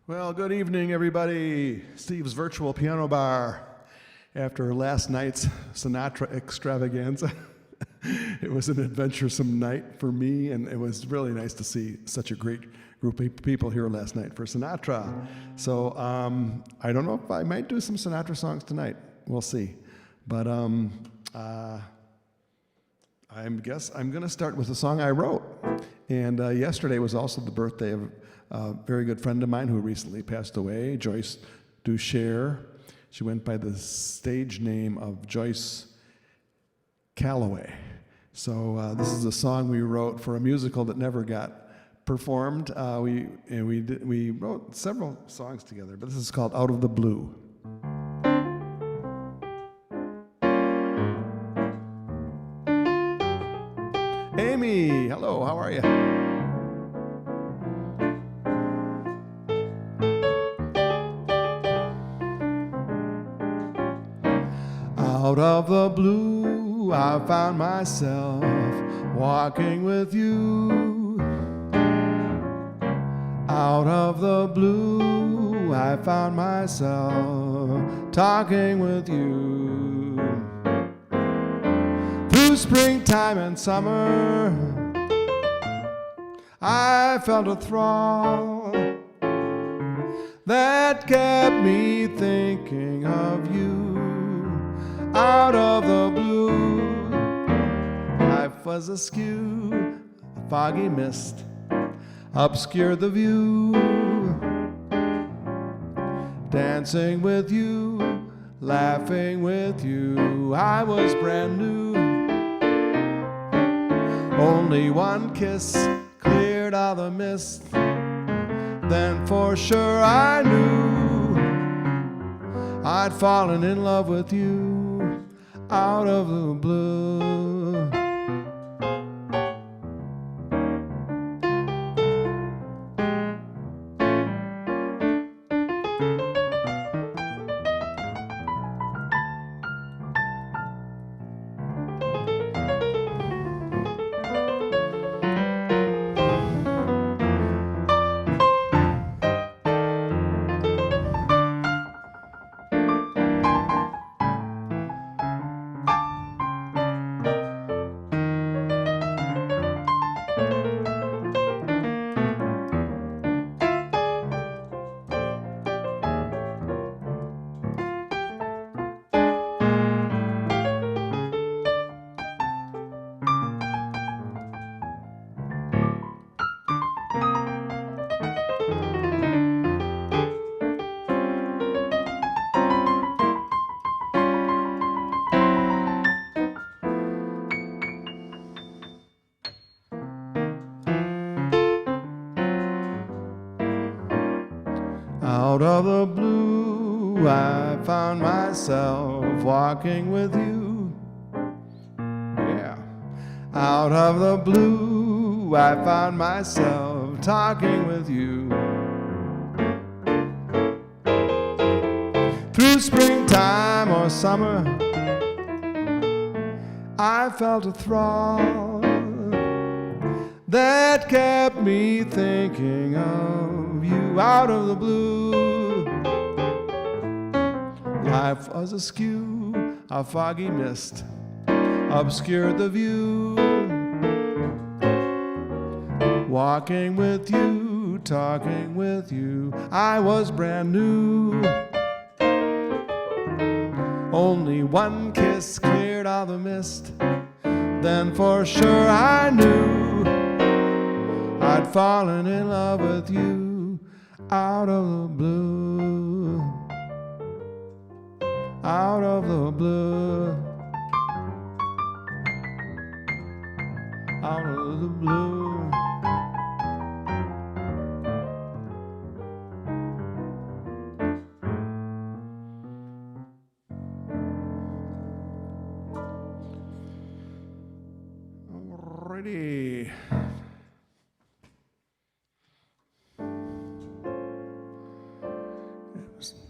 Well, good evening, everybody. Steve's Virtual Piano Bar. After last night's Sinatra extravaganza, it was an adventuresome night for me, and it was really nice to see such a great group of people here last night for Sinatra. So I don't know if I might do some Sinatra songs tonight. We'll see. But I guess I'm going to start with a song I wrote. And yesterday was also the birthday of a very good friend of mine who recently passed away, Joyce Ducher. She went by the stage name of Joyce Calloway. So this is a song we wrote for a musical that never got performed. We wrote several songs together, but this is called Out of the Blue. Amy, hello, how are you? Out of the blue, I found myself walking with you. Out of the blue, I found myself talking with you. Through springtime and summer, I felt a thrall that kept me thinking of you. Out of the blue, life was askew, a foggy mist obscured the view. Dancing with you, laughing with you, I was brand new. Only one kiss cleared all the mist, then for sure I knew I'd fallen in love with you. Out of the blue. Out of the blue, I found myself walking with you. Yeah. Out of the blue, I found myself talking with you. Through springtime or summer, I felt a thrall that kept me thinking of you. Out of the blue, life was askew, a foggy mist obscured the view. Walking with you, talking with you, I was brand new. Only one kiss cleared all the mist, then for sure I knew I'd fallen in love with you. Out of the blue, out of the blue, out of the blue. Alrighty.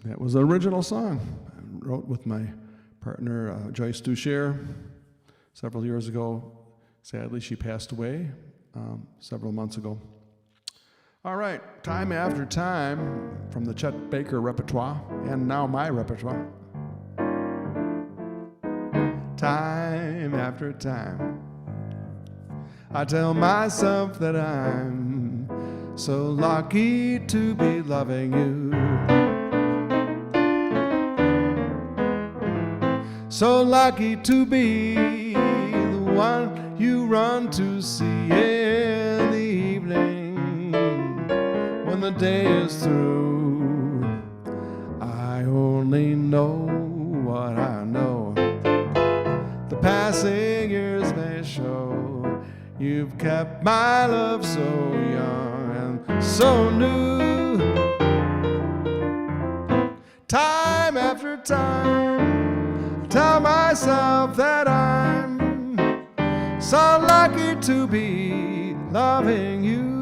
That was an original song I wrote with my partner, Joyce Ducher, several years ago. Sadly, she passed away several months ago. All right, Time After Time from the Chet Baker repertoire, and now my repertoire. Time after time, I tell myself that I'm so lucky to be loving you. So lucky to be the one you run to see in the evening when the day is through. I only know what I know. The passing years may show you've kept my love so young and so new. Time after time, I tell myself that I'm so lucky to be loving you.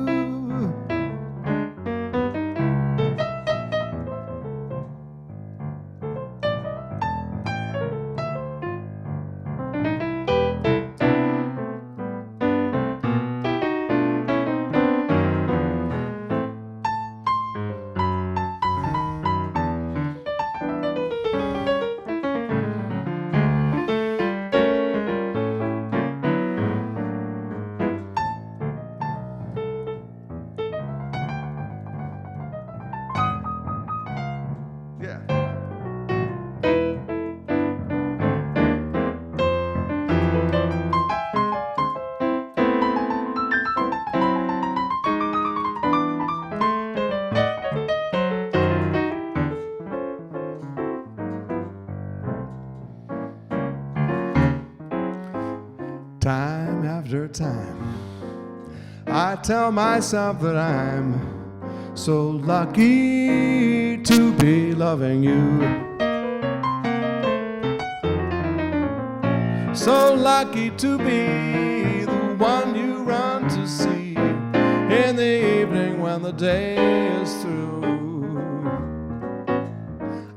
Time after time, I tell myself that I'm so lucky to be loving you. So lucky to be the one you run to see in the evening when the day is through.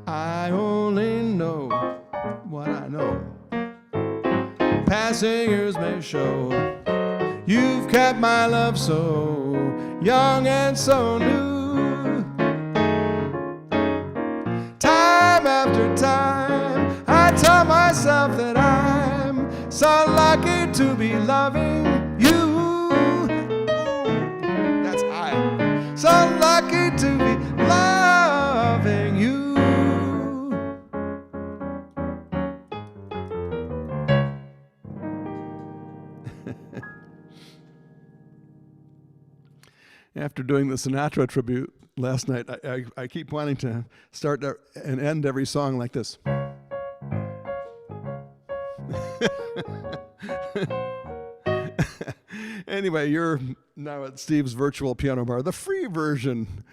I only know what I know. Passing years may show you've kept my love so young and so new. Time after time, I tell myself that I'm so lucky to be loving you. That's I. So lucky to be loving you. After doing the Sinatra tribute last night, I keep wanting to start and end every song like this. Anyway, you're now at Steve's virtual piano bar, the free version.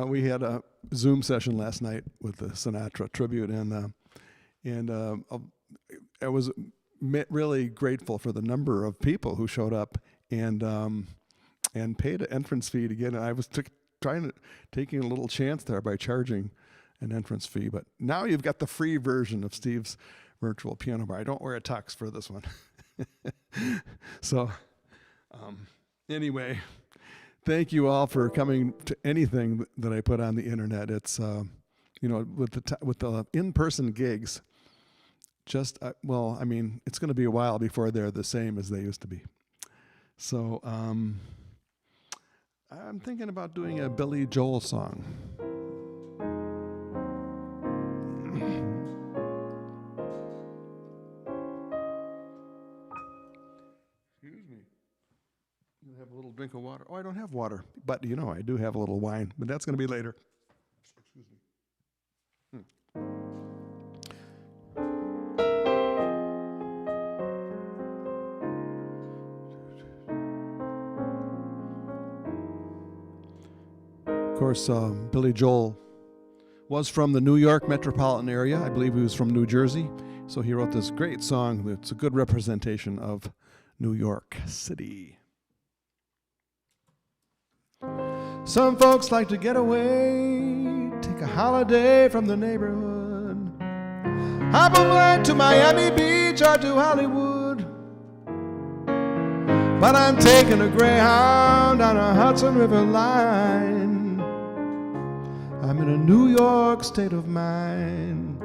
We had a Zoom session last night with the Sinatra tribute, and I was really grateful for the number of people who showed up and paid an entrance fee to get it. I was taking a little chance there by charging an entrance fee, but now you've got the free version of Steve's virtual piano bar. I don't wear a tux for this one. So anyway, thank you all for coming to anything that I put on the internet. It's with the in-person gigs, it's going to be a while before they're the same as they used to be. So I'm thinking about doing a Billy Joel song. Excuse me. You have a little drink of water. Oh, I don't have water, but I do have a little wine, but that's going to be later. Excuse me. Of course, Billy Joel was from the New York metropolitan area. I believe he was from New Jersey. So he wrote this great song that's a good representation of New York City. Some folks like to get away, take a holiday from the neighborhood, hop a plane to Miami Beach or to Hollywood. but I'm taking a Greyhound on a Hudson River line. I'm in a New York state of mind.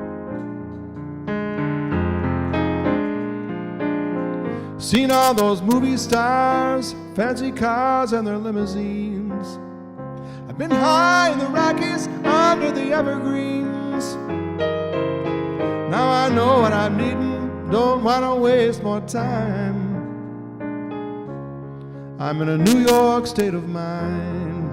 Seen all those movie stars, fancy cars and their limousines. I've been high in the Rockies, under the evergreens. Now I know what I'm needing, don't want to waste more time. I'm in a New York state of mind.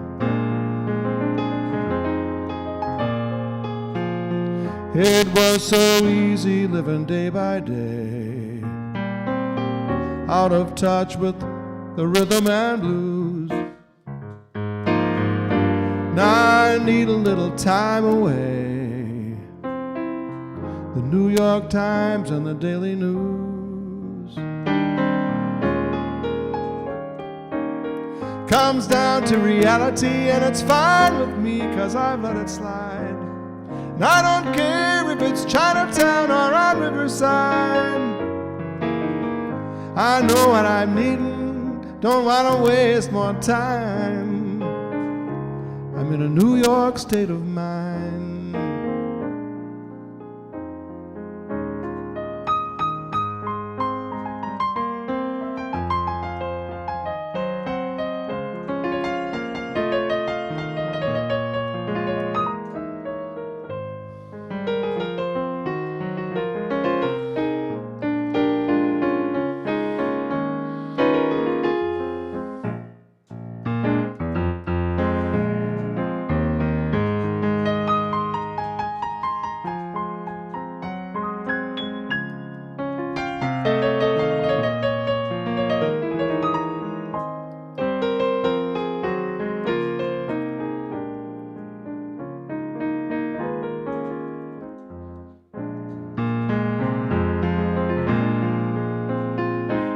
It was so easy living day by day, out of touch with the rhythm and blues. Now I need a little time away, the New York Times and the Daily News. Comes down to reality and it's fine with me, 'cause I've let it slide. And I don't care if it's Chinatown or on Riverside. I know what I'm needing, don't want to waste more time. I'm in a New York state of mind.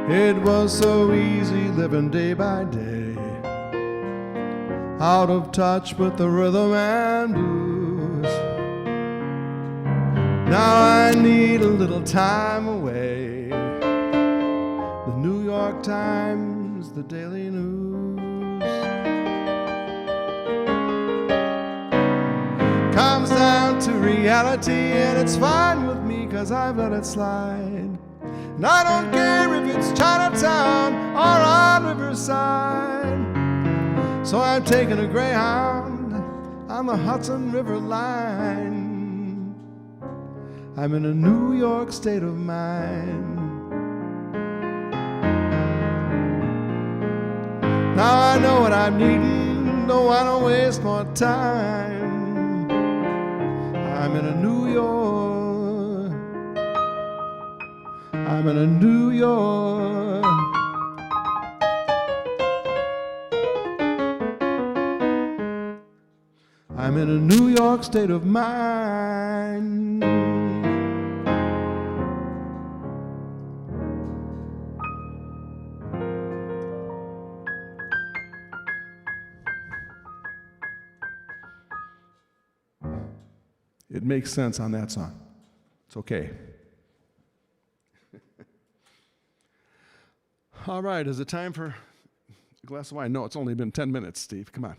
It was so easy living day by day, out of touch with the rhythm and blues. Now I need a little time away, the New York Times, the Daily News. Comes down to reality and it's fine with me, 'cause I've let it slide. And I don't care if it's Chinatown or on Riverside. So I'm taking a Greyhound on the Hudson River line. I'm in a New York state of mind. Now I know what I'm needing, don't want to waste more time. I'm in a New York. I'm in a New York. I'm in a New York state of mind. It makes sense on that song. It's okay. All right, is it time for a glass of wine? No, it's only been 10 minutes, Steve. Come on.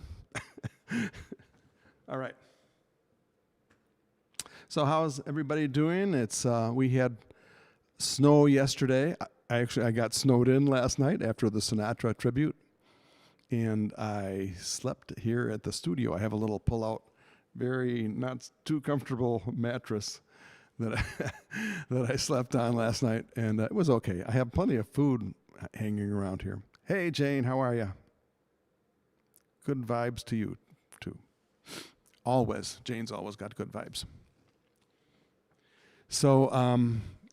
All right. So how's everybody doing? It's we had snow yesterday. I got snowed in last night after the Sinatra tribute, and I slept here at the studio. I have a little pull-out, very not too comfortable mattress that I slept on last night, and it was okay. I have plenty of food hanging around here. Hey, Jane, how are you? Good vibes to you, too. Always. Jane's always got good vibes. So,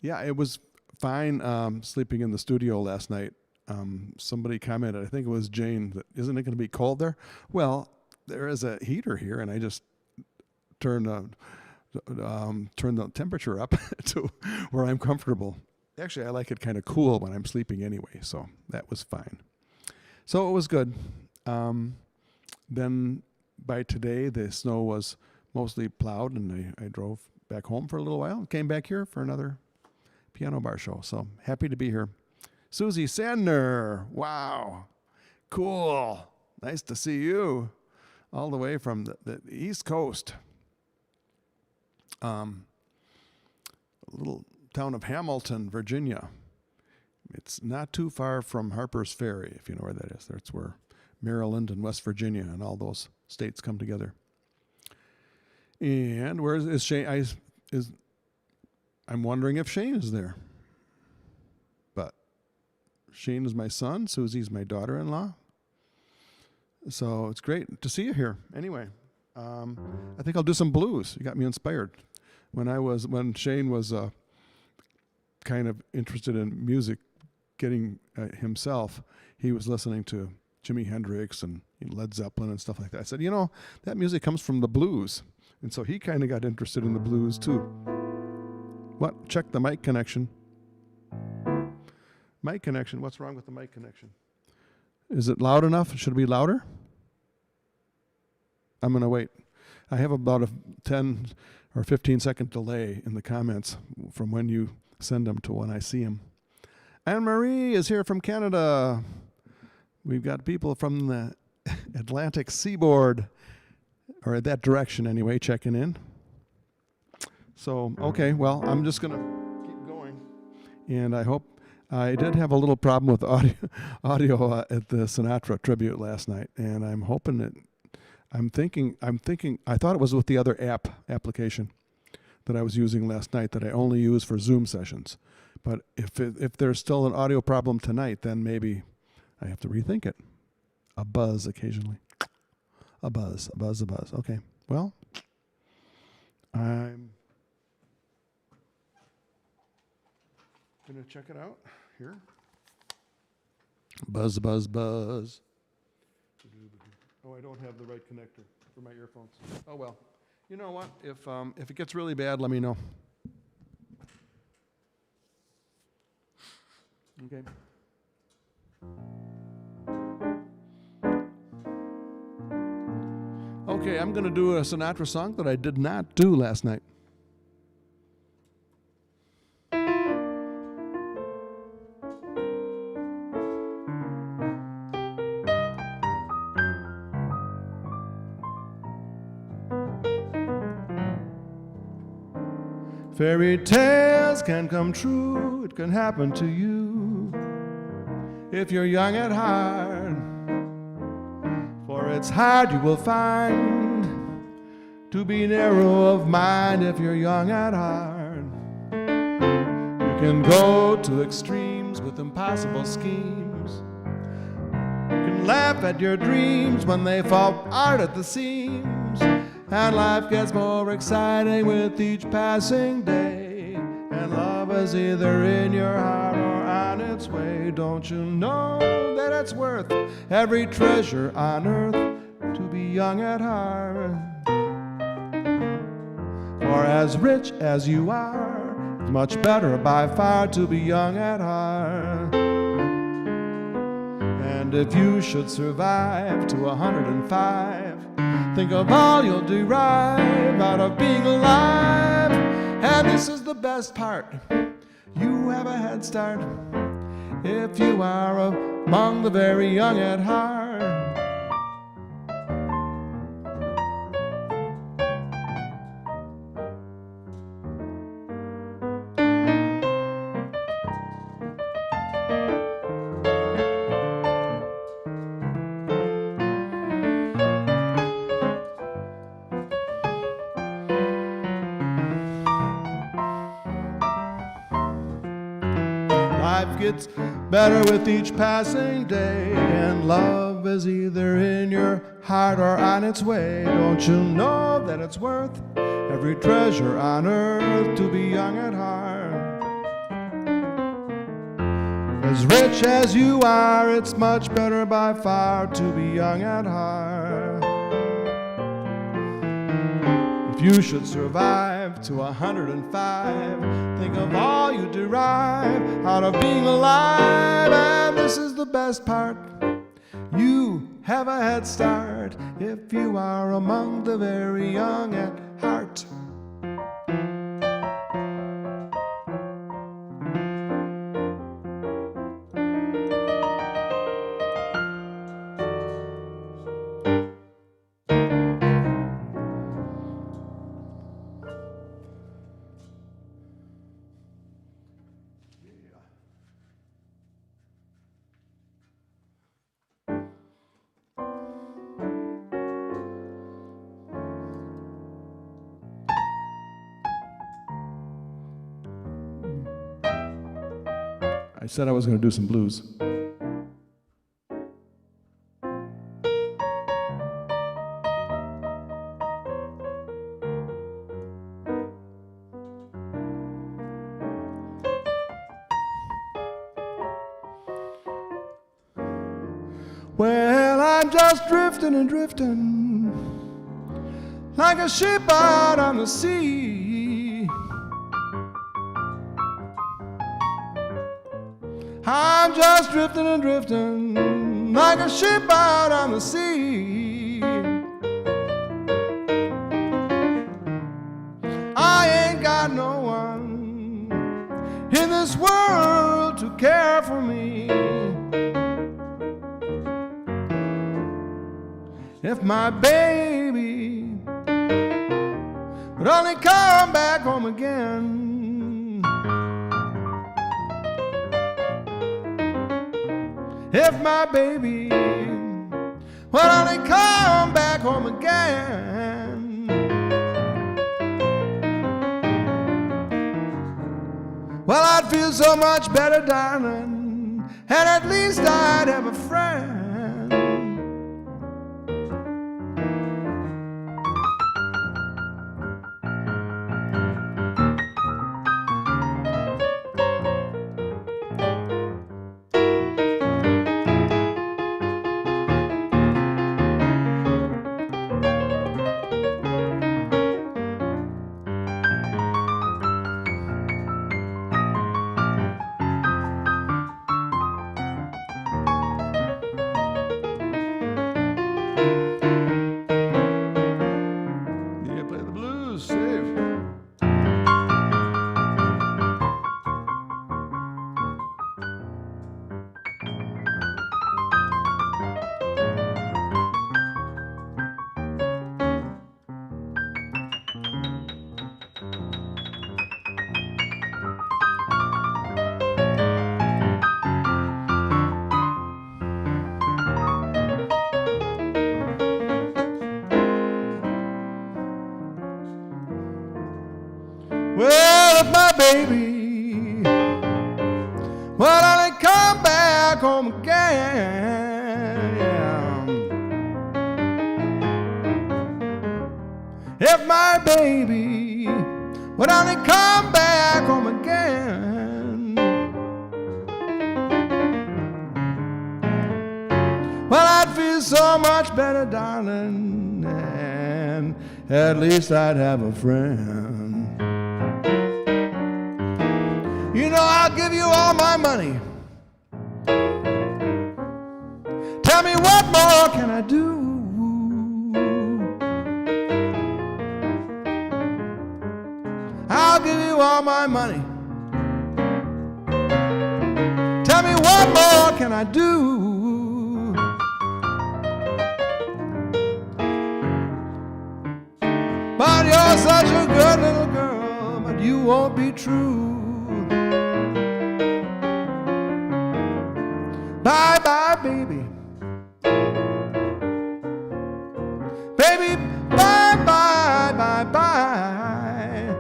yeah, it was fine sleeping in the studio last night. Somebody commented, I think it was Jane, that isn't it going to be cold there? Well, there is a heater here, and I just turned the temperature up to where I'm comfortable. Actually, I like it kind of cool when I'm sleeping anyway, so that was fine. So it was good. Then by today, the snow was mostly plowed, and I drove back home for a little while, came back here for another piano bar show. So happy to be here. Susie Sandner. Wow. Cool. Nice to see you. All the way from the East Coast. A little town of Hamilton, Virginia. It's not too far from Harper's Ferry, if you know where that is. That's where Maryland and West Virginia and all those states come together. And where is Shane? I'm wondering if Shane is there. But Shane is my son. Susie's my daughter-in-law. So it's great to see you here. Anyway, I think I'll do some blues. You got me inspired. When Shane was kind of interested in music, getting himself, he was listening to Jimi Hendrix and Led Zeppelin and stuff like that. I said, that music comes from the blues. And so he kind of got interested in the blues too. What? Check the mic connection. Mic connection. What's wrong with the mic connection? Is it loud enough? Should it be louder? I'm going to wait. I have about a 10 or 15 second delay in the comments from when you send them to when I see them. Anne-Marie is here from Canada. We've got people from the Atlantic seaboard, or that direction anyway, checking in. So, okay, well, I'm just going to keep going. And I hope, I did have a little problem with audio at the Sinatra tribute last night, and I'm hoping that, I'm thinking, I thought it was with the other application that I was using last night that I only use for Zoom sessions. But if there's still an audio problem tonight, then maybe I have to rethink it. A buzz occasionally. A buzz. Okay. Well, I'm going to check it out here. Buzz. Oh, I don't have the right connector for my earphones. Oh, well. You know what? If it gets really bad, let me know. Okay. Okay, I'm going to do a Sinatra song that I did not do last night. Fairy tales can come true, it can happen to you if you're young at heart. For it's hard you will find to be narrow of mind if you're young at heart. You can go to extremes with impossible schemes. You can laugh at your dreams when they fall apart at the seams. And life gets more exciting with each passing day. And love is either in your heart or on its way. Don't you know that it's worth every treasure on earth to be young at heart? For as rich as you are, it's much better by far to be young at heart. And if you should survive to 105, think of all you'll derive out of being alive. And this is the best part. You have a head start if you are among the very young at heart. Life gets better with each passing day, and love is either in your heart or on its way. Don't you know that it's worth every treasure on earth to be young at heart? As rich as you are, it's much better by far to be young at heart. If you should survive to 105, think of all you derive out of being alive. And this is the best part. You have a head start if you are among the very young at heart. I said I was going to do some blues. Well, I'm just drifting and drifting like a ship out on the sea. I'm just drifting and drifting like a ship out on the sea. I ain't got no one in this world to care for me. If my baby would only come back home again. If my baby would only come back home again. Well, I'd feel so much better, darling, and at least I'd have a friend. Well, if my baby will only come back home again, yeah. If my baby would only come back home again, well, I'd feel so much better, darling, and at least I'd have a friend. You know, I'll give you all my money. Tell me, what more can I do? I'll give you all my money. Tell me, what more can I do? But you're such a good little girl, but you won't be true. Bye bye, baby. Baby, bye bye, bye bye.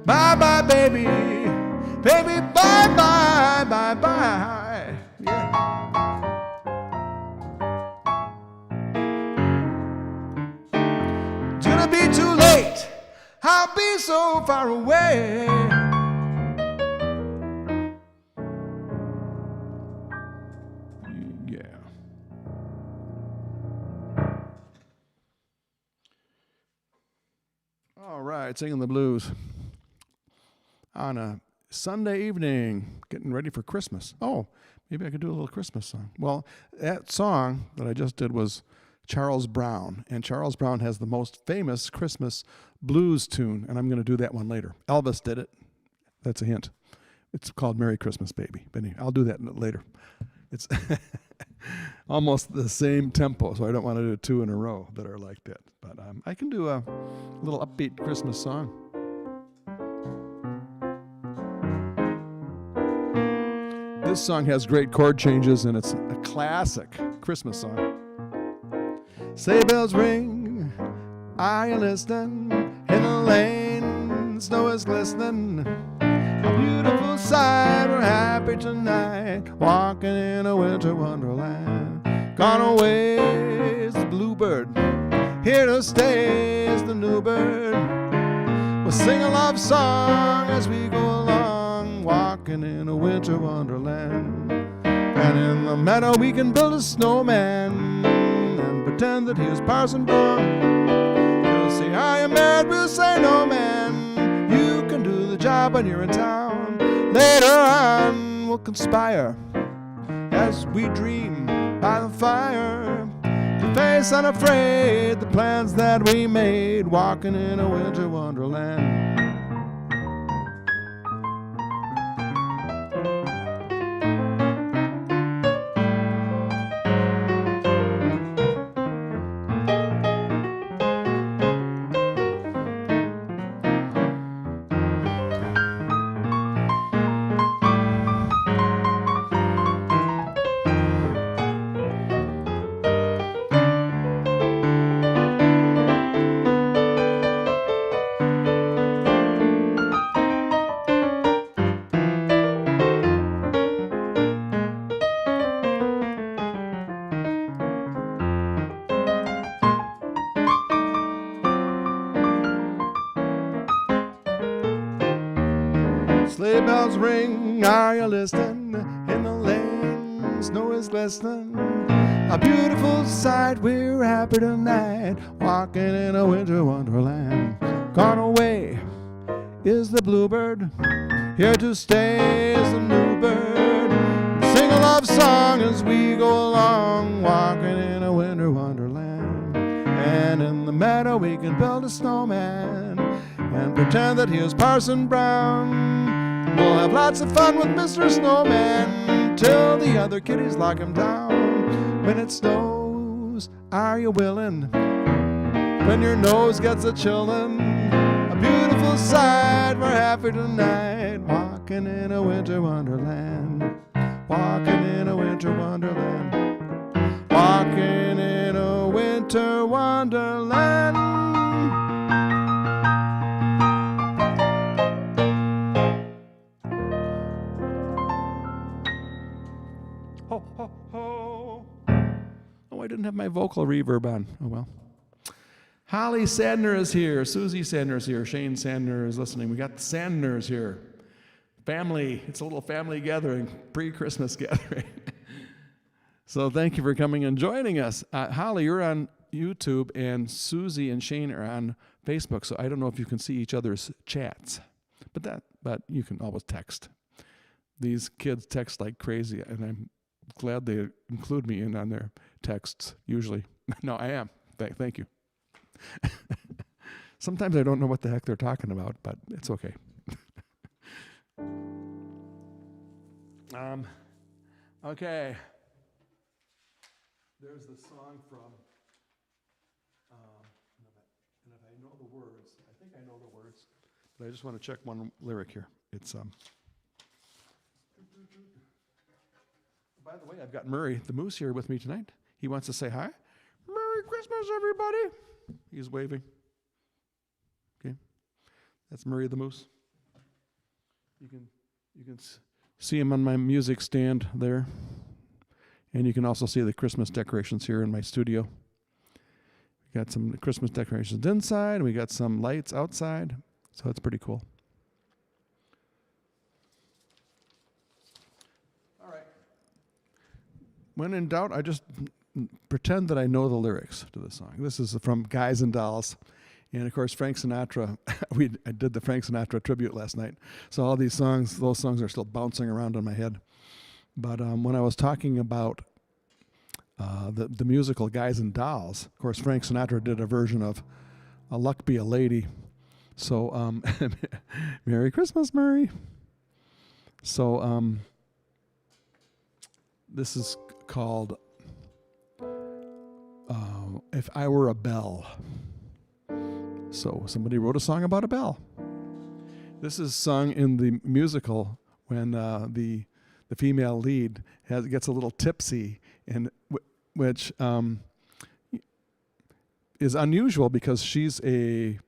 Bye bye, baby. Baby, bye bye, bye bye. Yeah. It's gonna be too late. I'll be so far away. All right, singing the blues on a Sunday evening, getting ready for Christmas. Oh, maybe I could do a little Christmas song. Well, that song that I just did was Charles Brown, and Charles Brown has the most famous Christmas blues tune, and I'm going to do that one later. Elvis did it. That's a hint. It's called Merry Christmas, Baby. But anyway, I'll do that later. It's almost the same tempo, so I don't want to do two in a row that are like that. But I can do a little upbeat Christmas song. This song has great chord changes, and it's a classic Christmas song. Sleigh bells ring, are you listening? In the lane, snow is glistening. A beautiful sight, we're happy tonight, walking in a winter wonderland. Gone away is the bluebird, here to stay is the new bird. We'll sing a love song as we go along, walking in a winter wonderland. And in the meadow we can build a snowman and pretend that he is Parson Brown. He'll say, "I am mad," we'll say, "No, man, you can do the job when you're in town." Later on we'll conspire as we dream by the fire to face unafraid the plans that we made, walking in a winter wonderland. Sleigh bells ring, are you listening? In the lane, snow is glistening. A beautiful sight, we're happy tonight, walking in a winter wonderland. Gone away is the bluebird, here to stay is the new bird. Sing a love song as we go along, walking in a winter wonderland. And in the meadow we can build a snowman and pretend that he is Parson Brown. We'll have lots of fun with Mr. Snowman till the other kitties lock him down. When it snows, are you willing? When your nose gets a chillin', a beautiful sight, we're happy tonight, walking in a winter wonderland. Walking in a winter wonderland. Walking in a winter wonderland. Ho, ho, ho. Oh, I didn't have my vocal reverb on. Oh, well. Holly Sandner is here. Susie Sandner is here. Shane Sandner is listening. We got the Sandners here. Family. It's a little family gathering, pre-Christmas gathering. So thank you for coming and joining us. Holly, you're on YouTube, and Susie and Shane are on Facebook, so I don't know if you can see each other's chats. But you can always text. These kids text like crazy, and I'm glad they include me in on their texts, usually. No, I am. Thank you. Sometimes I don't know what the heck they're talking about, but it's okay. Okay. There's the song from, and if I know the words, I think I know the words, but I just want to check one lyric here. It's, by the way, I've got Murray the Moose here with me tonight. He wants to say hi. Merry Christmas, everybody. He's waving. Okay. That's Murray the Moose. You can see him on my music stand there. And you can also see the Christmas decorations here in my studio. We got some Christmas decorations inside, and we got some lights outside. So it's pretty cool. All right. When in doubt, I just pretend that I know the lyrics to the song. This is from Guys and Dolls. And of course, Frank Sinatra, I did the Frank Sinatra tribute last night. So all these songs, those songs are still bouncing around in my head. But when I was talking about the musical Guys and Dolls, of course, Frank Sinatra did a version of A Luck Be a Lady. So, Merry Christmas, Murray. So, this is called If I Were a Bell. So somebody wrote a song about a bell. This is sung in the musical when the female lead gets a little tipsy, and which is unusual because she's a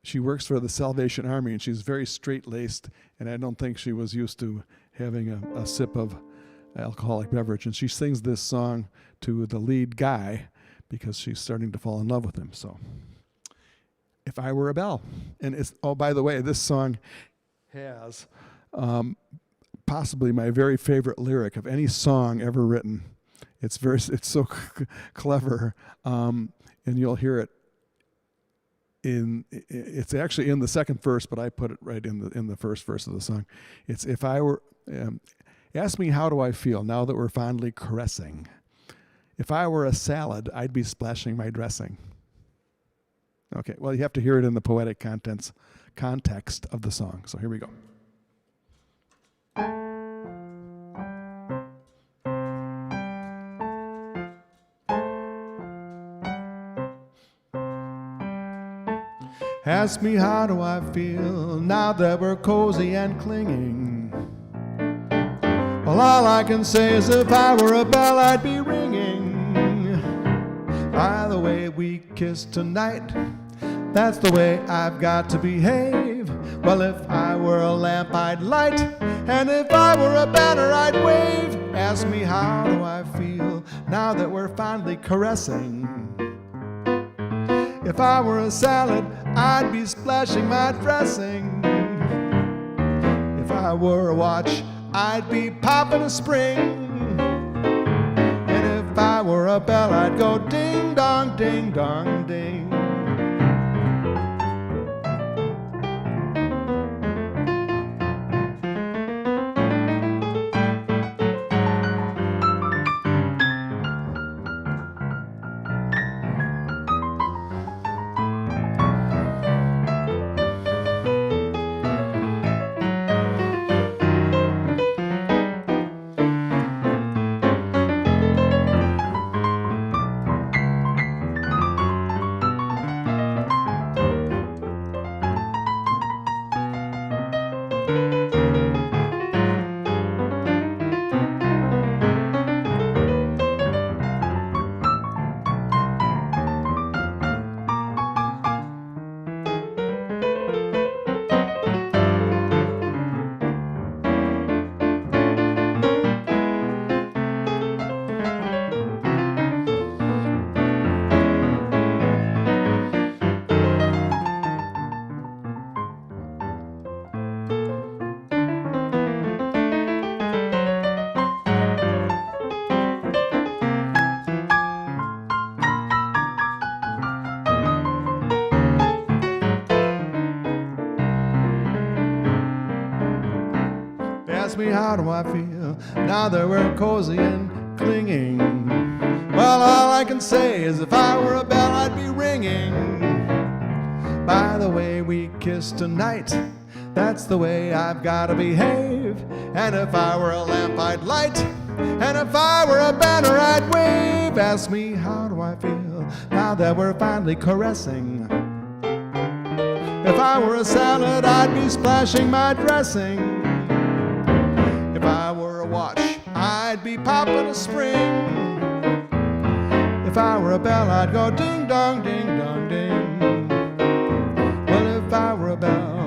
She works for the Salvation Army, and she's very straight-laced, and I don't think she was used to having a sip of alcoholic beverage. And she sings this song to the lead guy because she's starting to fall in love with him. So, If I Were a Bell. And it's, oh, by the way, this song has possibly my very favorite lyric of any song ever written. It's so clever, and you'll hear it. It's actually in the second verse, but I put it right in the first verse of the song. It's if I were, ask me how do I feel now that we're fondly caressing. If I were a salad, I'd be splashing my dressing. Okay, well, you have to hear it in the poetic context of the song. So here we go. Ask me how do I feel now that we're cozy and clinging. Well, all I can say is if I were a bell, I'd be ringing. By the way we kiss tonight, that's the way I've got to behave. Well, if I were a lamp, I'd light, and if I were a banner, I'd wave. Ask me how do I feel now that we're finally caressing. If I were a salad, I'd be splashing my dressing. If I were a watch, I'd be popping a spring. And if I were a bell, I'd go ding dong, ding dong, ding. Ask me how do I feel now that we're cozy and clinging. Well, all I can say is if I were a bell, I'd be ringing. By the way we kiss tonight, that's the way I've got to behave. And if I were a lamp, I'd light, and if I were a banner, I'd wave. Ask me how do I feel now that we're finally caressing. If I were a salad, I'd be splashing my dressing. If I were a watch, I'd be popping a spring. If I were a bell, I'd go ding dong, ding dong, ding. Well, if I were a bell.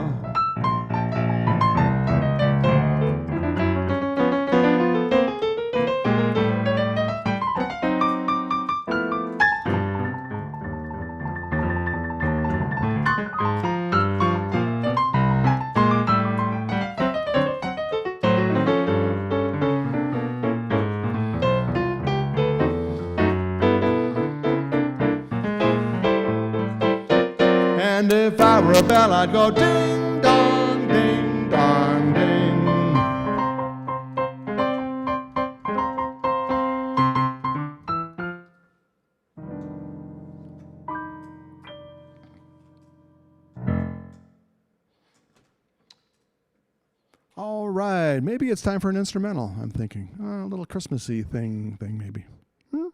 And if I were a bell, I'd go ding dong, ding dong, ding. All right, maybe it's time for an instrumental, I'm thinking. A little Christmassy thing maybe.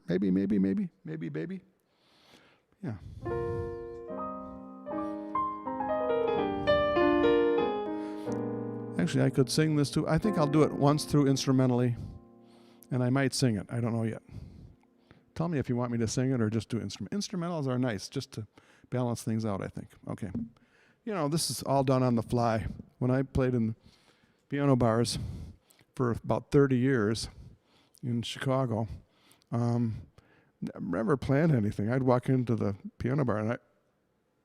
Maybe, baby. Yeah. Actually, I could sing this too. I think I'll do it once through instrumentally, and I might sing it. I don't know yet. Tell me if you want me to sing it or just do instrumentals are nice, just to balance things out, I think. Okay. this is all done on the fly. When I played in piano bars for about 30 years in Chicago, never planned anything. I'd walk into the piano bar, and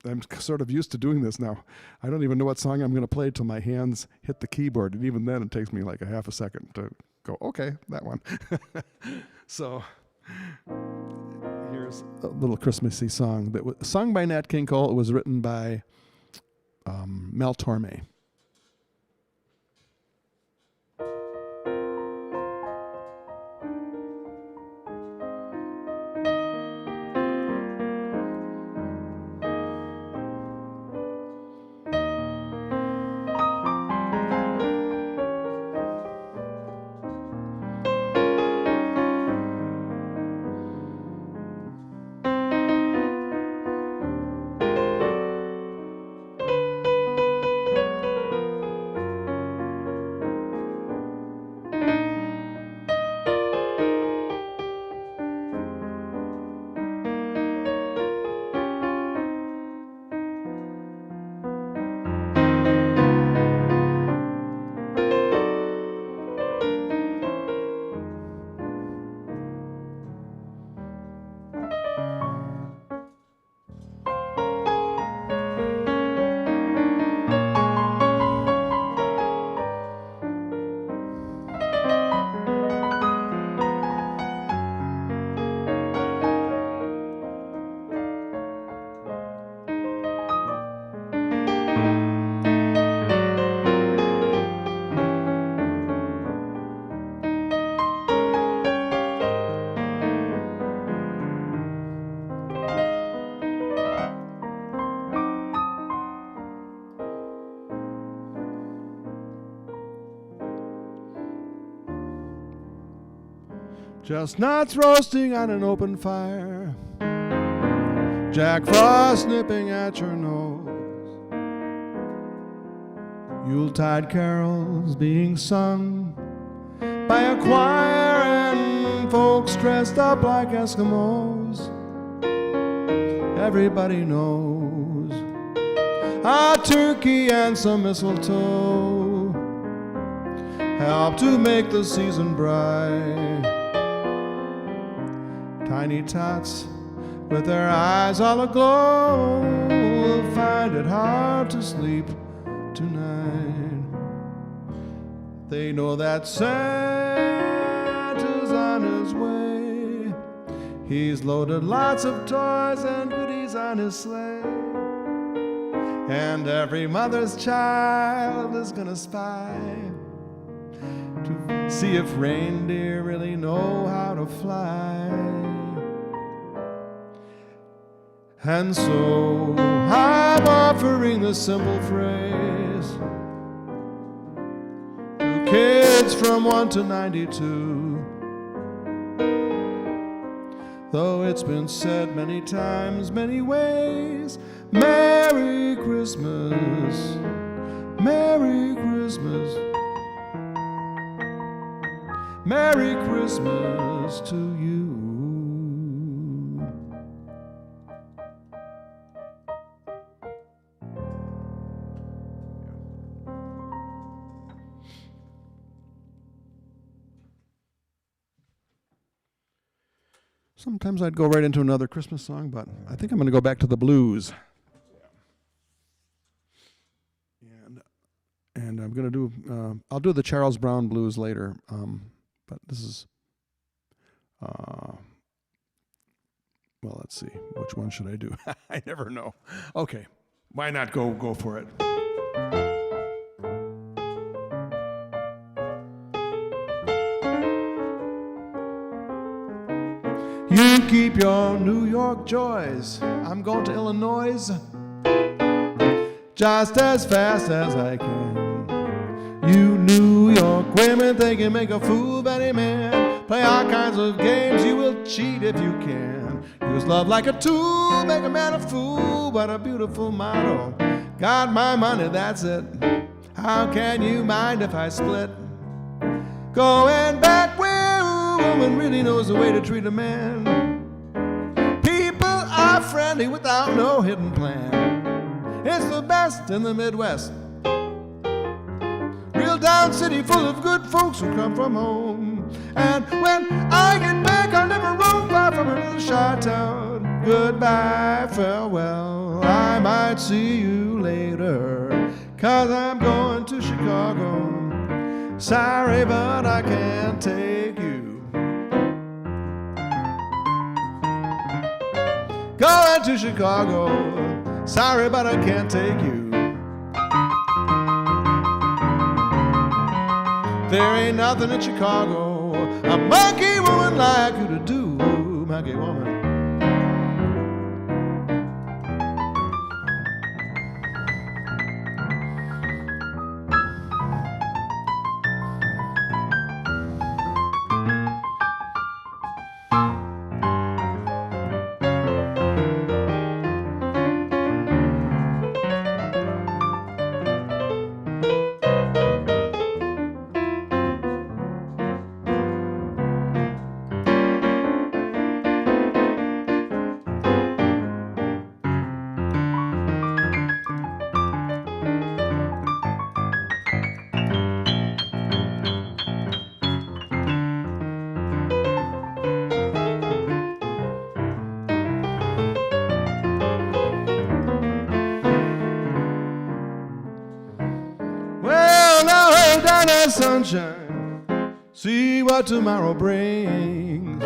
I'm sort of used to doing this now. I don't even know what song I'm going to play till my hands hit the keyboard, and even then it takes me like a half a second to go, okay, that one. So here's a little Christmassy song that was sung by Nat King Cole. It was written by Mel Torme. Chestnuts roasting on an open fire, Jack Frost nipping at your nose, Yuletide carols being sung by a choir and folks dressed up like Eskimos. Everybody knows a turkey and some mistletoe help to make the season bright. Tiny tots with their eyes all aglow will find it hard to sleep tonight. They know that Santa's on his way. He's loaded lots of toys and goodies on his sleigh, and every mother's child is gonna spy to see if reindeer really know how to fly. And so I'm offering this simple phrase to kids from 1 to 92. Though it's been said many times, many ways, Merry Christmas, Merry Christmas, Merry Christmas to you. Sometimes I'd go right into another Christmas song, but I think I'm going to go back to the blues. And I'm going to do, I'll do the Charles Brown blues later, but this is, well, let's see, which one should I do? I never know. Okay, why not go for it? You keep your New York joys. I'm going to Illinois just as fast as I can. You New York women, they can make a fool of any man. Play all kinds of games, you will cheat if you can. Use love like a tool, make a man a fool. What a beautiful motto. Got my money, that's it. How can you mind if I split? Going back where a woman really knows the way to treat a man. People are friendly without no hidden plan. It's the best in the Midwest. Real town city full of good folks who come from home. And when I get back, I'll never roam far from a little shy town. Goodbye, farewell, I might see you later, 'cause I'm going to Chicago. Sorry, but I can't take you. Going to Chicago. Sorry, but I can't take you. There ain't nothing in Chicago a monkey woman like you to do, monkey woman. Sunshine, see what tomorrow brings.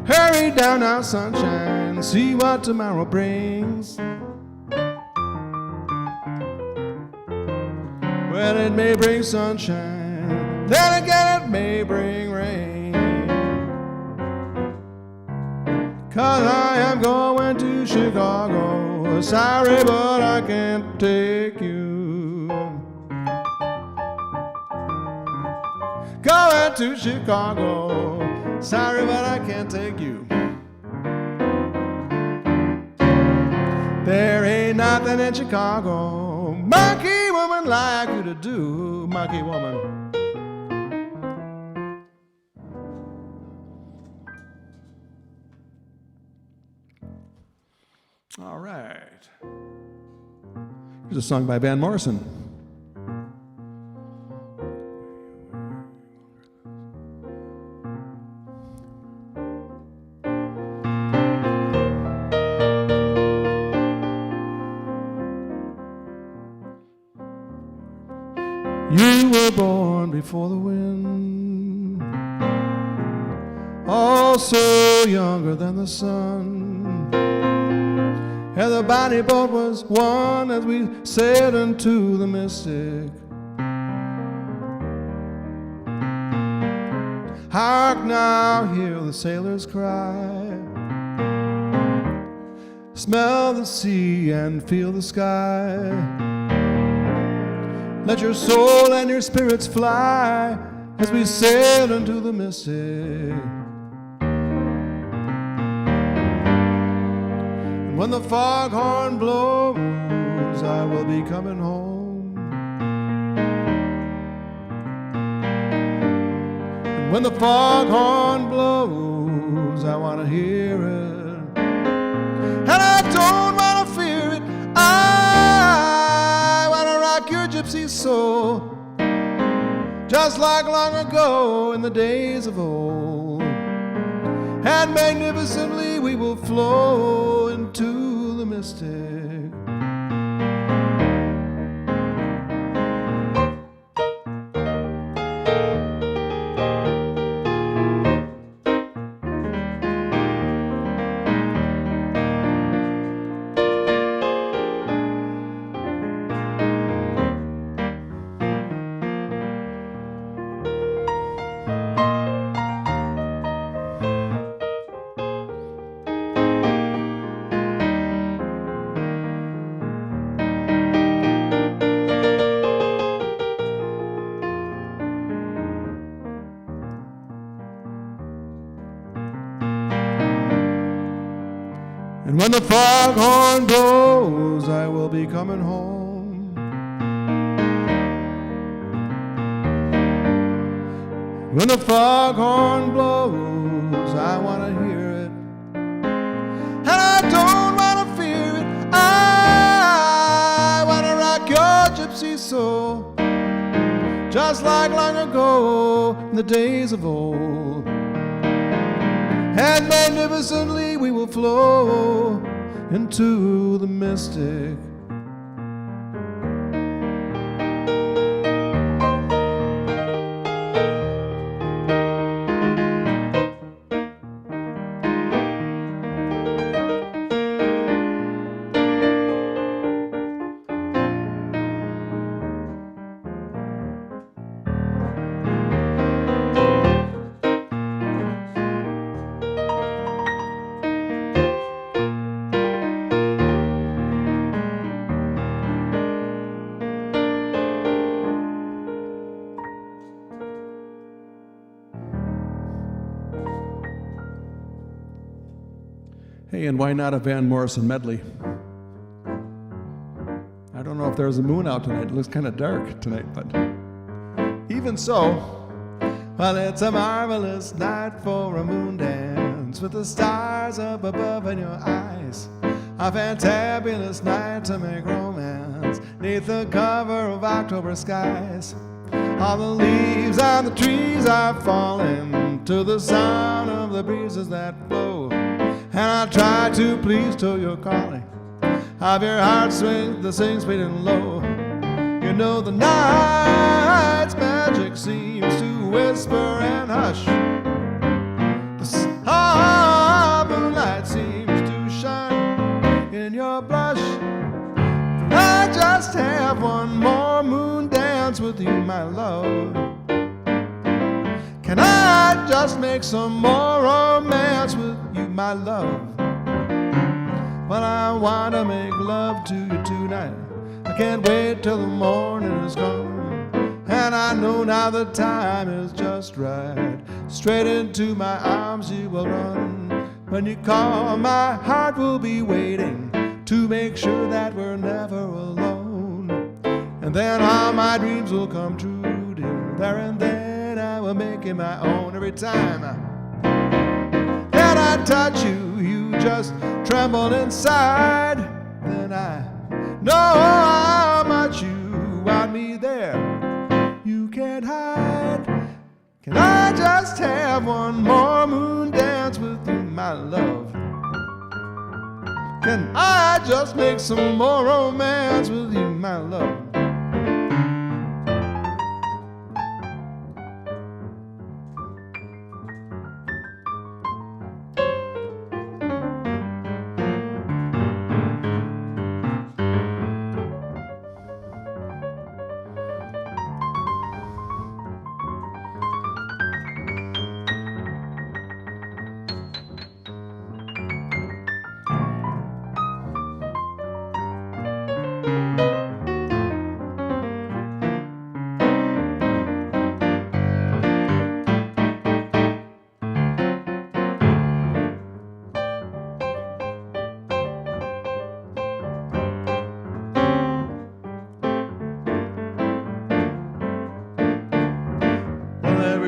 Hurry down now, sunshine, see what tomorrow brings. Well, it may bring sunshine, then again it may bring rain. 'Cause I am going to Chicago. Sorry, but I can't take you. Going to Chicago. Sorry, but I can't take you. There ain't nothing in Chicago monkey woman like you to do, monkey woman. All right. Here's a song by Van Morrison. You were born before the wind, also younger than the sun, and the bonnie boat was one as we sailed into the mystic. Hark now, hear the sailors cry, smell the sea and feel the sky. Let your soul and your spirits fly as we sail into the mystic. And when the foghorn blows, I will be coming home. And when the foghorn blows, I want to hear it, and I don't want to fear it. I want to rock your gypsy soul, just like long ago in the days of old. And magnificently we will flow into the mystic. And when the foghorn blows, I will be coming home. When the foghorn blows, I want to hear it, and I don't in the days of old. And magnificently we will flow into the mystic. Hey, and why not a Van Morrison medley? I don't know if there's a moon out tonight. It looks kind of dark tonight, but even so, well, it's a marvelous night for a moon dance with the stars up above in your eyes. A fantabulous night to make romance neath the cover of October skies. All the leaves on the trees are falling to the sound of the breezes that blow. And I try to please till you're calling. Have your heart swing the sing sweet and low. You know the night's magic seems to whisper and hush. The moonlight seems to shine in your blush. Can I just have one more moon dance with you, my love? Can I just make some more romance with you, my love? Well, I want to make love to you tonight. I can't wait till the morning is gone. And I know now the time is just right. Straight into my arms you will run. When you call, my heart will be waiting to make sure that we're never alone. And then all my dreams will come true, dear. There and then I will make you my own. Every time that I touch you, you just tremble inside. Then I know how much you want me there. You can't hide. Can I just have one more moon dance with you, my love? Can I just make some more romance with you, my love?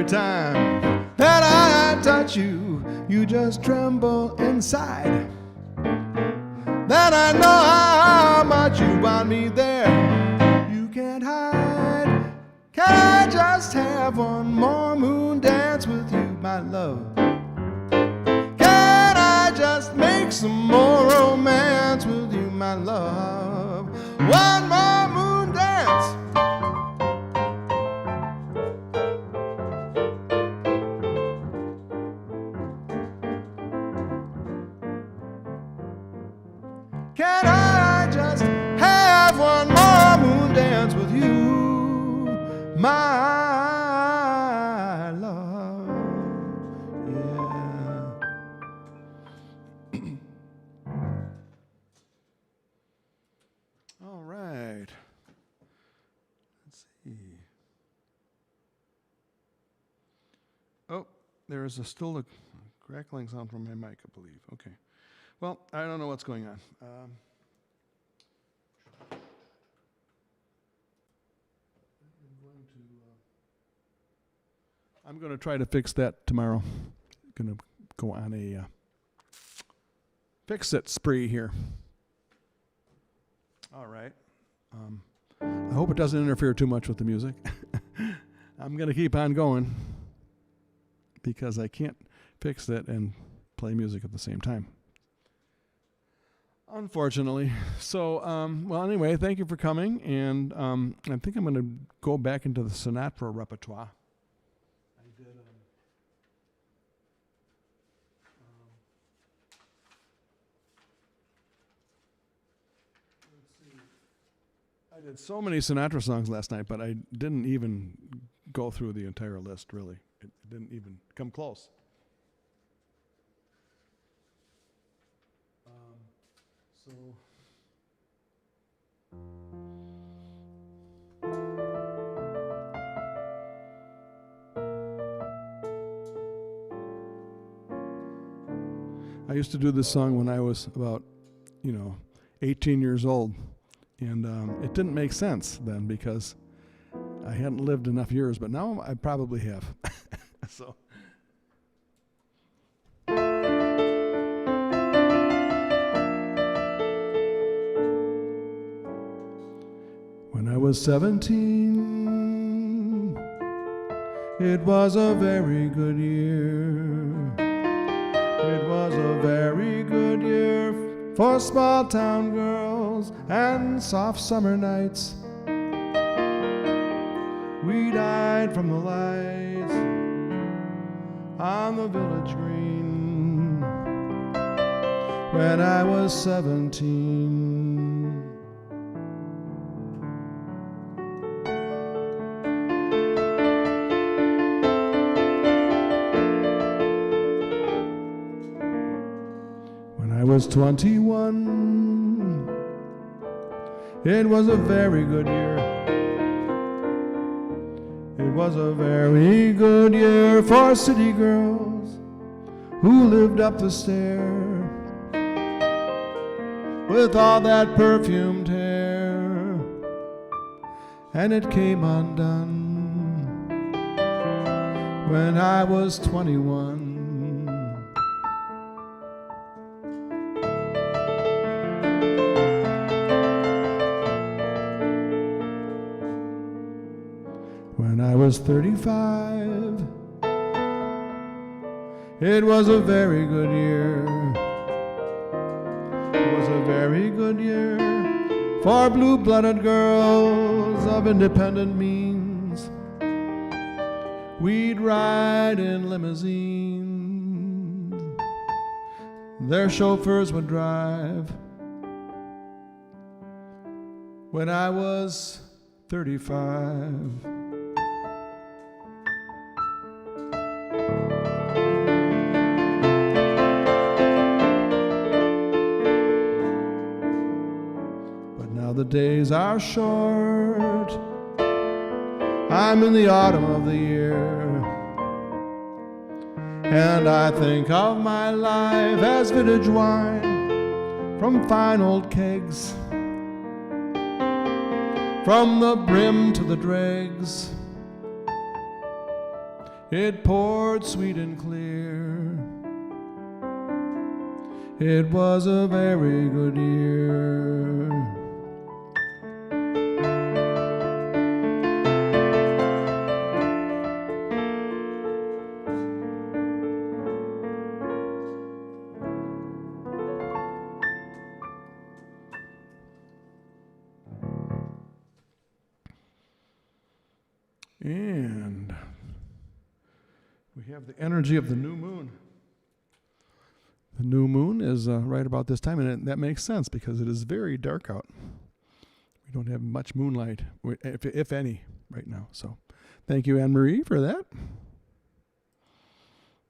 Time that I touch you, you just tremble inside. Then I know how much you want me there. You can't hide. Can I just have one more moon dance with you, my love? Can I just make some more romance with you, my love? One more moon dance. Can I just have one more moon dance with you, my love? Yeah. All right. Let's see. Oh, there is still a crackling sound from my mic, I believe. Okay. Well, I don't know what's going on. I'm going to try to fix that tomorrow. Going to go on a fix-it spree here. All right. I hope it doesn't interfere too much with the music. I'm going to keep on going. because I can't fix it and play music at the same time. Unfortunately. So, well, anyway, thank you for coming, and I think I'm going to go back into the Sinatra repertoire. I did. Let's see. I did so many Sinatra songs last night, but I didn't even go through the entire list, really. It didn't even come close. So I used to do this song when I was about, 18 years old, and it didn't make sense then because I hadn't lived enough years, but now I probably have. So. When I was 17, it was a very good year. It was a very good year for small town girls and soft summer nights. We died from the lights on the village green when I was 17. When I was 21, it was a very good year. It was a very good year for city girls who lived up the stair with all that perfumed hair, and it came undone when I was 21. When I was 35, it was a very good year. It was a very good year for blue-blooded girls of independent means. We'd ride in limousines, their chauffeurs would drive. When I was 35. The days are short. I'm in the autumn of the year, and I think of my life as vintage wine from fine old kegs, from the brim to the dregs. It poured sweet and clear. It was a very good year. And we have the energy of the new moon. The new moon is right about this time, and that makes sense because it is very dark out. We don't have much moonlight, if any, right now. So thank you, Anne-Marie, for that.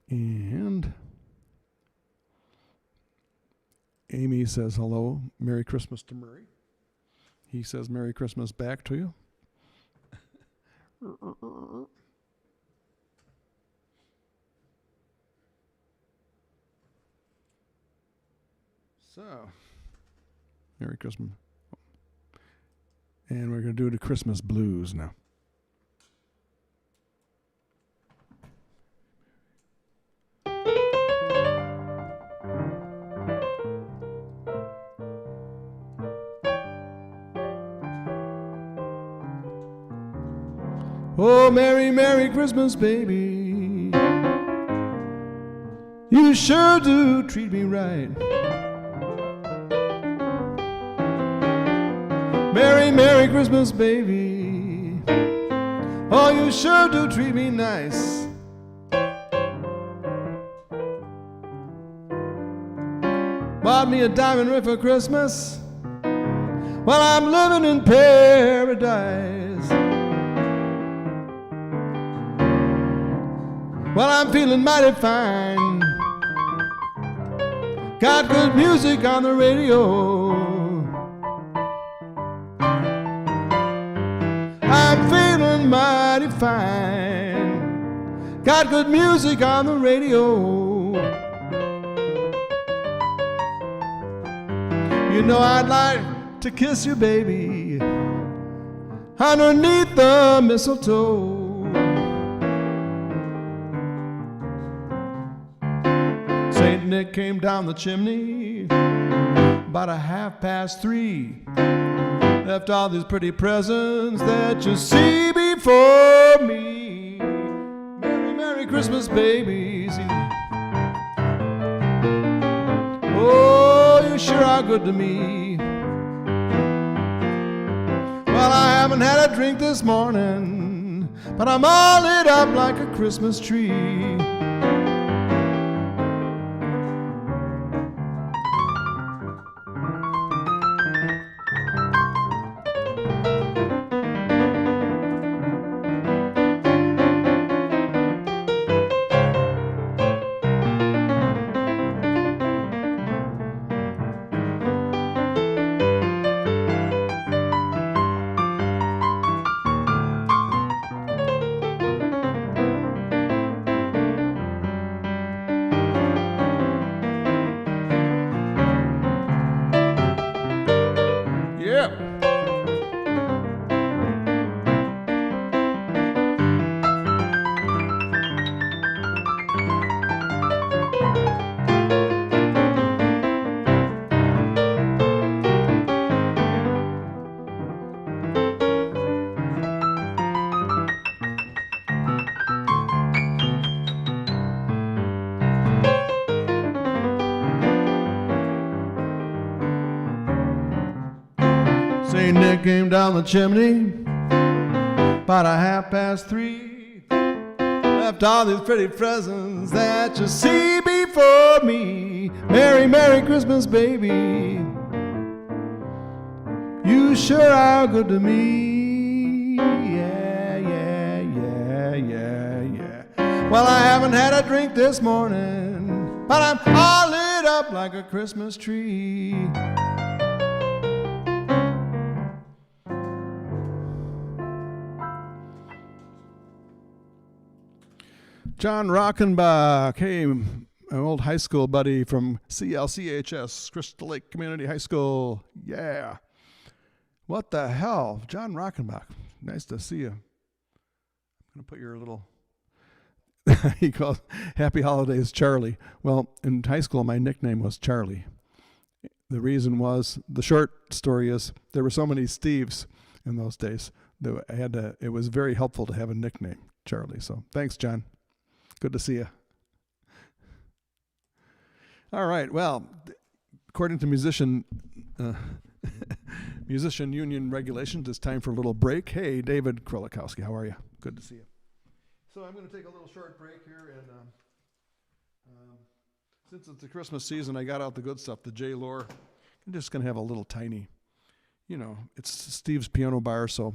And Amy says hello, Merry Christmas to Murray. He says Merry Christmas back to you. So, Merry Christmas. And we're going to do the Christmas blues now. Oh, Merry, Merry Christmas, baby. You sure do treat me right. Merry, Merry Christmas, baby. Oh, you sure do treat me nice. Bought me a diamond ring for Christmas. Well, I'm living in paradise. Well, I'm feeling mighty fine. Got good music on the radio. I'm feeling mighty fine. Got good music on the radio. You know I'd like to kiss you, baby, underneath the mistletoe. Saint Nick came down the chimney about 3:30. Left all these pretty presents that you see before me. Merry, Merry Christmas, babies. Oh, you sure are good to me. Well, I haven't had a drink this morning, but I'm all lit up like a Christmas tree. Saint Nick came down the chimney about 3:30. Left all these pretty presents that you see before me. Merry, Merry Christmas, baby. You sure are good to me. Yeah, yeah, yeah, yeah, yeah. Well, I haven't had a drink this morning, but I'm all lit up like a Christmas tree. John Rockenbach, hey, an old high school buddy from CLCHS, Crystal Lake Community High School. Yeah. What the hell? John Rockenbach, nice to see you. I'm going to put your little, he calls Happy Holidays Charlie. Well, in high school, my nickname was Charlie. The reason was, the short story is, there were so many Steves in those days that it was very helpful to have a nickname, Charlie. So thanks, John. Good to see you. All right. Well, according to musician union regulations, it's time for a little break. Hey, David Krolikowski, how are you? Good to see you. So I'm going to take a little short break here, and since it's the Christmas season, I got out the good stuff, the J. Lore. I'm just going to have a little tiny, it's Steve's Piano Bar, so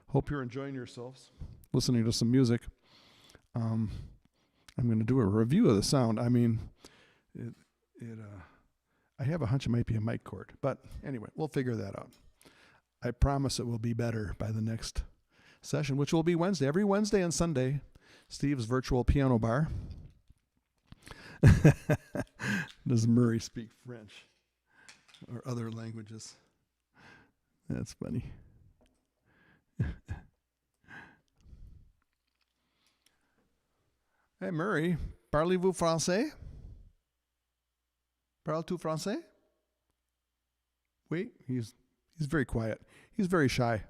hope you're enjoying yourselves, listening to some music. I'm going to do a review of the sound. I mean, I have a hunch it might be a mic cord, but anyway, we'll figure that out. I promise it will be better by the next session, which will be Wednesday. Every Wednesday and Sunday, Steve's Virtual Piano Bar. Does Murray speak French or other languages? That's funny. Hey, Murray, parlez-vous français? Parles-tu français? Wait, he's very quiet. He's very shy.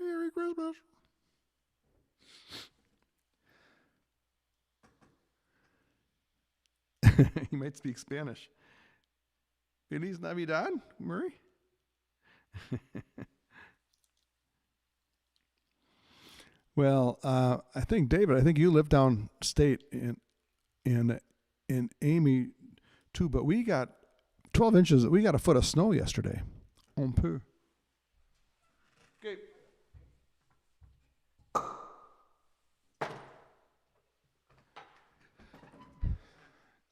Merry Christmas. He might speak Spanish. Feliz Navidad, Murray? Well, I think, David, you live downstate in Amy too, but we got 12 inches. We got a foot of snow yesterday. On peu. Okay.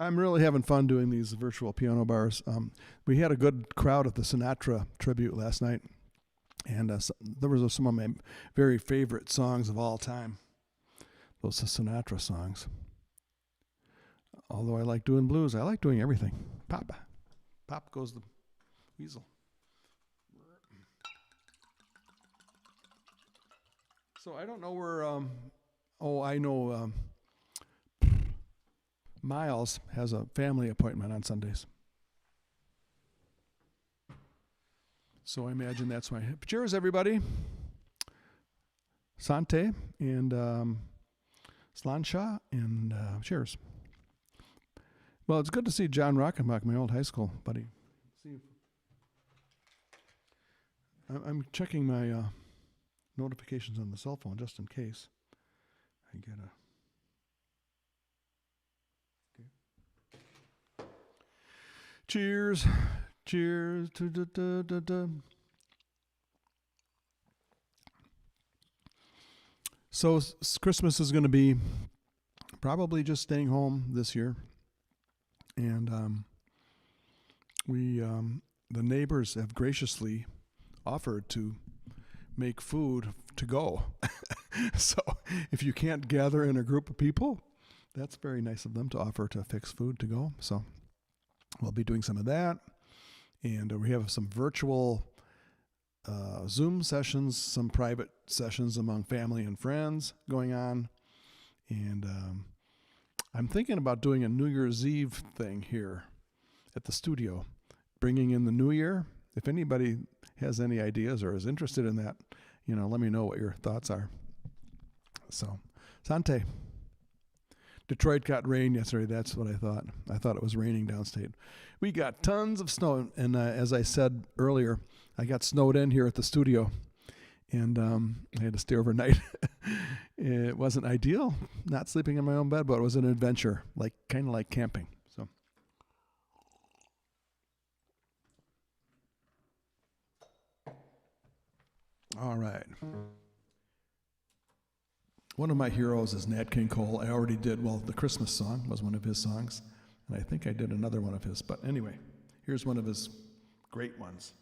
I'm really having fun doing these virtual piano bars. We had a good crowd at the Sinatra tribute last night, and there was some of my very favorite songs of all time. Those Sinatra songs. Although I like doing blues, I like doing everything. Pop goes the weasel. So I don't know where. I know. Miles has a family appointment on Sundays. So I imagine that's why. Cheers, everybody. Sante and Slansha and cheers. Well, it's good to see John Rockenbach, my old high school buddy. I'm checking my notifications on the cell phone just in case I get a... Cheers. Cheers. So Christmas is going to be probably just staying home this year. And the neighbors have graciously offered to make food to go. So if you can't gather in a group of people, that's very nice of them to offer to fix food to go. So we'll be doing some of that, and we have some virtual Zoom sessions, some private sessions among family and friends going on, and I'm thinking about doing a New Year's Eve thing here at the studio, bringing in the new year. If anybody has any ideas or is interested in that, let me know what your thoughts are. So, Sante. Detroit got rain yesterday. That's what I thought. I thought it was raining downstate. We got tons of snow. And as I said earlier, I got snowed in here at the studio. And I had to stay overnight. It wasn't ideal, not sleeping in my own bed, but it was an adventure, kind of like camping. So, all right. One of my heroes is Nat King Cole. I already did, the Christmas song was one of his songs, and I think I did another one of his. But anyway, here's one of his great ones.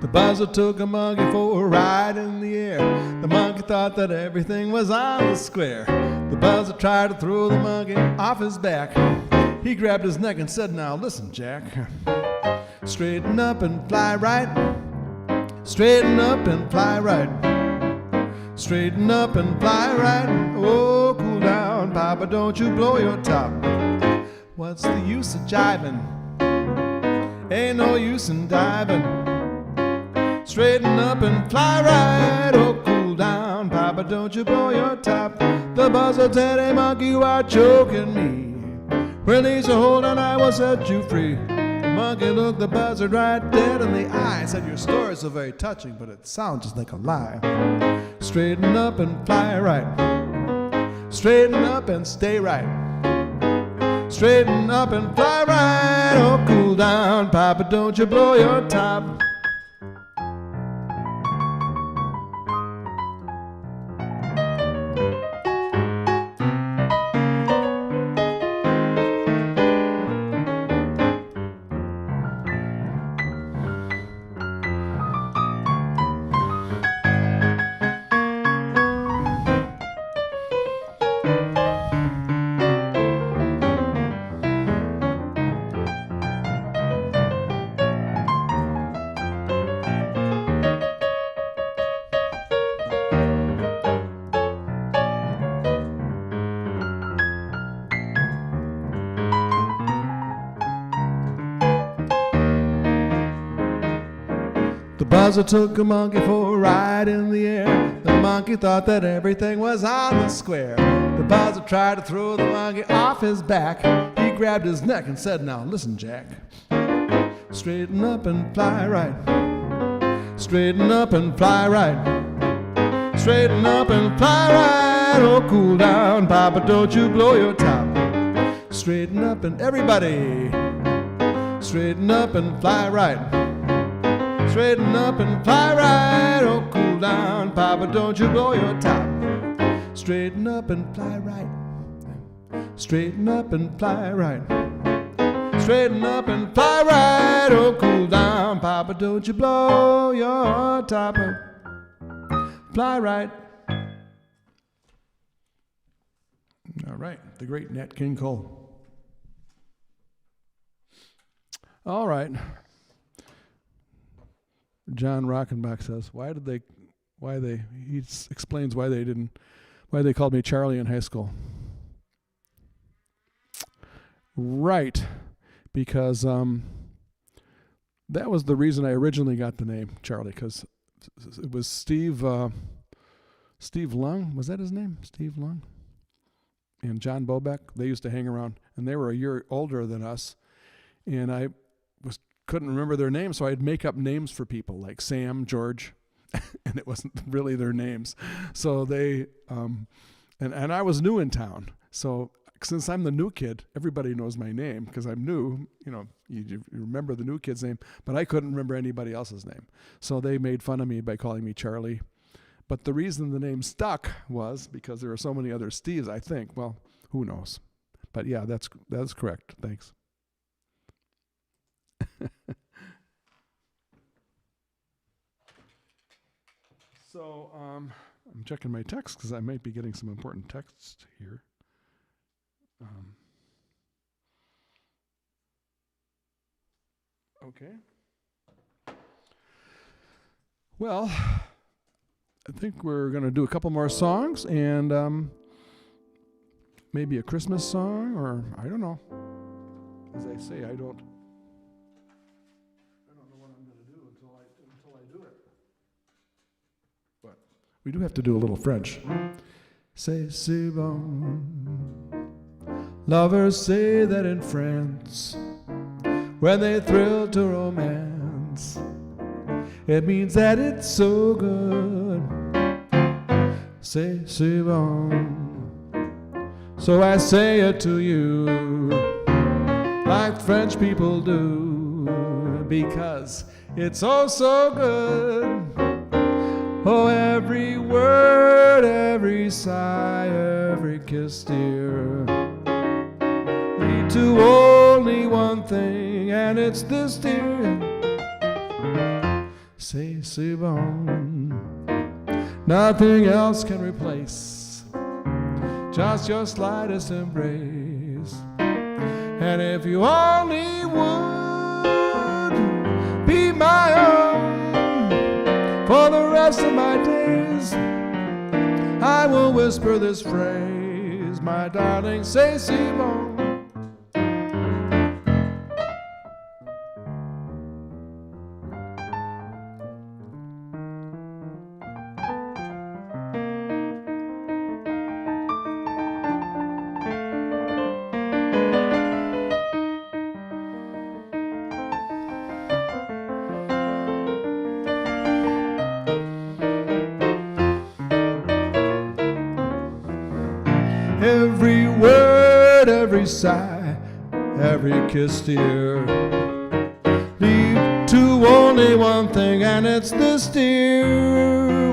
The buzzer took a monkey for a ride in the air. The monkey thought that everything was on the square. The buzzer tried to throw the monkey off his back. He grabbed his neck and said, "Now listen, Jack. Straighten up and fly right. Straighten up and fly right. Straighten up and fly right. Oh, cool down, Papa, don't you blow your top. What's the use of jiving? Ain't no use in diving. Straighten up and fly right. Oh, cool down, Papa, don't you blow your top." The buzzer said, "Hey, monkey, you are choking me. Release your hold and I will set you free." The monkey looked the buzzard right dead in the eye. Said, "Your story is so very touching, but it sounds just like a lie. Straighten up and fly right. Straighten up and stay right. Straighten up and fly right. Oh, cool down, Papa, don't you blow your top." The buzzer took a monkey for a ride in the air. The monkey thought that everything was on the square. The buzzer tried to throw the monkey off his back. He grabbed his neck and said, now listen, Jack. Straighten up and fly right. Straighten up and fly right. Straighten up and fly right. Oh, cool down, Papa, don't you blow your top. Straighten up and everybody. Straighten up and fly right. Straighten up and fly right. Oh, cool down, Papa, don't you blow your top. Straighten up and fly right. Straighten up and fly right. Straighten up and fly right. Oh, cool down, Papa, don't you blow your top. Fly right. All right, the great Nat King Cole. All right. John Rockenbach says, he explains why they called me Charlie in high school. Right, because that was the reason I originally got the name Charlie, because it was Steve Lung, was that his name? Steve Lung? And John Bobeck, they used to hang around, and they were a year older than us, and I couldn't remember their names, so I'd make up names for people like Sam, George, and it wasn't really their names. So they, and I was new in town, so since I'm the new kid, everybody knows my name because I'm new. You remember the new kid's name, but I couldn't remember anybody else's name. So they made fun of me by calling me Charlie. But the reason the name stuck was because there are so many other Steves, I think. Well, who knows? But yeah, that's correct. Thanks. So I'm checking my text because I might be getting some important text here. Okay. Well, I think we're going to do a couple more songs and maybe a Christmas song, or I don't know. As I say, I don't know what I'm going to do until I do it. But we do have to do a little French. C'est si bon. Lovers say that in France, when they thrill to romance, it means that it's so good. C'est si bon. So I say it to you, like French people do, because it's oh so good. Oh, every word, every sigh, every kiss, dear, lead to only one thing, and it's this, dear. C'est si bon. Nothing else can replace just your slightest embrace. And if you only would be my own for the rest of my days, I will whisper this phrase, my darling, c'est si bon. Every word, every sigh, every kiss, dear, lead to only one thing, and it's this, dear.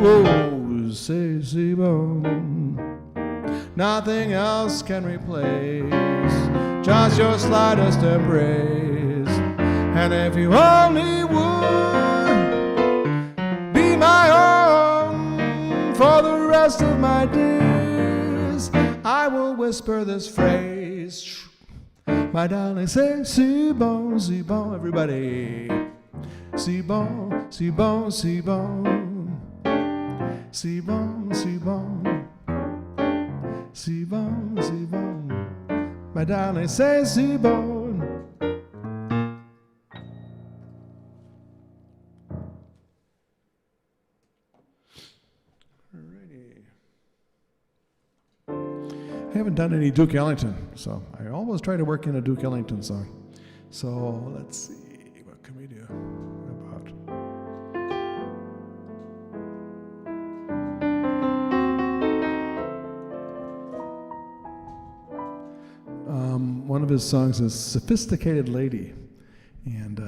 Oh, c'est si bon. Nothing else can replace just your slightest embrace. And if you only would be my own for the rest of my days, I will whisper this phrase, my darling, c'est si bon, everybody. Si bon, si bon, si bon. Si bon, si bon. Si bon, si bon. My darling, c'est si bon. haven't done any Duke Ellington, so I always try to work in a Duke Ellington song. So let's see, what can we do about? One of his songs is Sophisticated Lady, and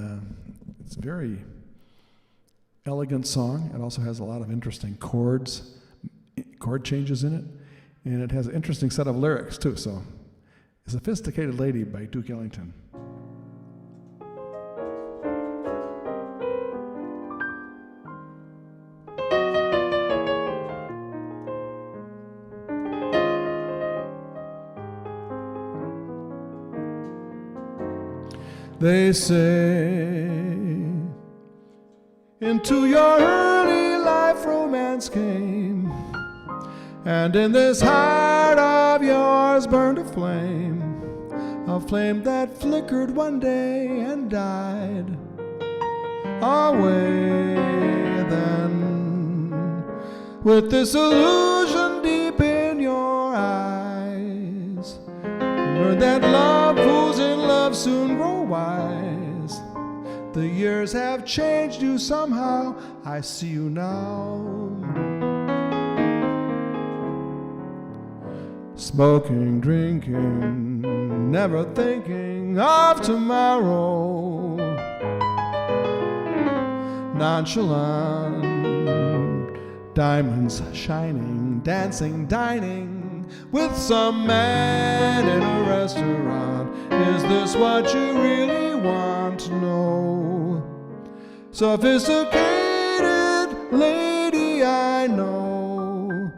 it's a very elegant song. It also has a lot of interesting chord changes in it, and it has an interesting set of lyrics too. So, Sophisticated Lady by Duke Ellington. They say into your early life romance came, and in this heart of yours burned a flame that flickered one day and died away. Then, with this illusion deep in your eyes, learn that love who's in love soon grow wise. The years have changed you somehow, I see you now. Smoking, drinking, never thinking of tomorrow. Nonchalant, diamonds shining, dancing, dining with some man in a restaurant. Is this what you really want to know? Sophisticated lady, I know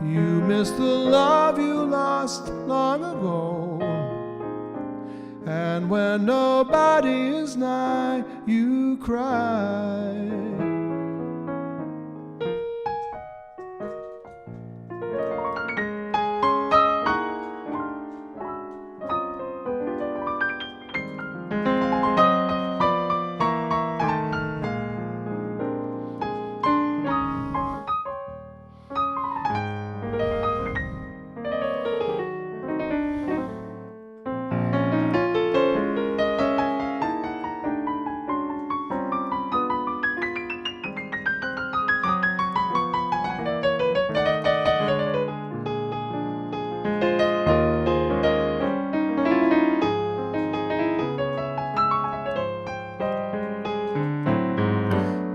you miss the love you lost long ago. And when nobody is nigh, you cry.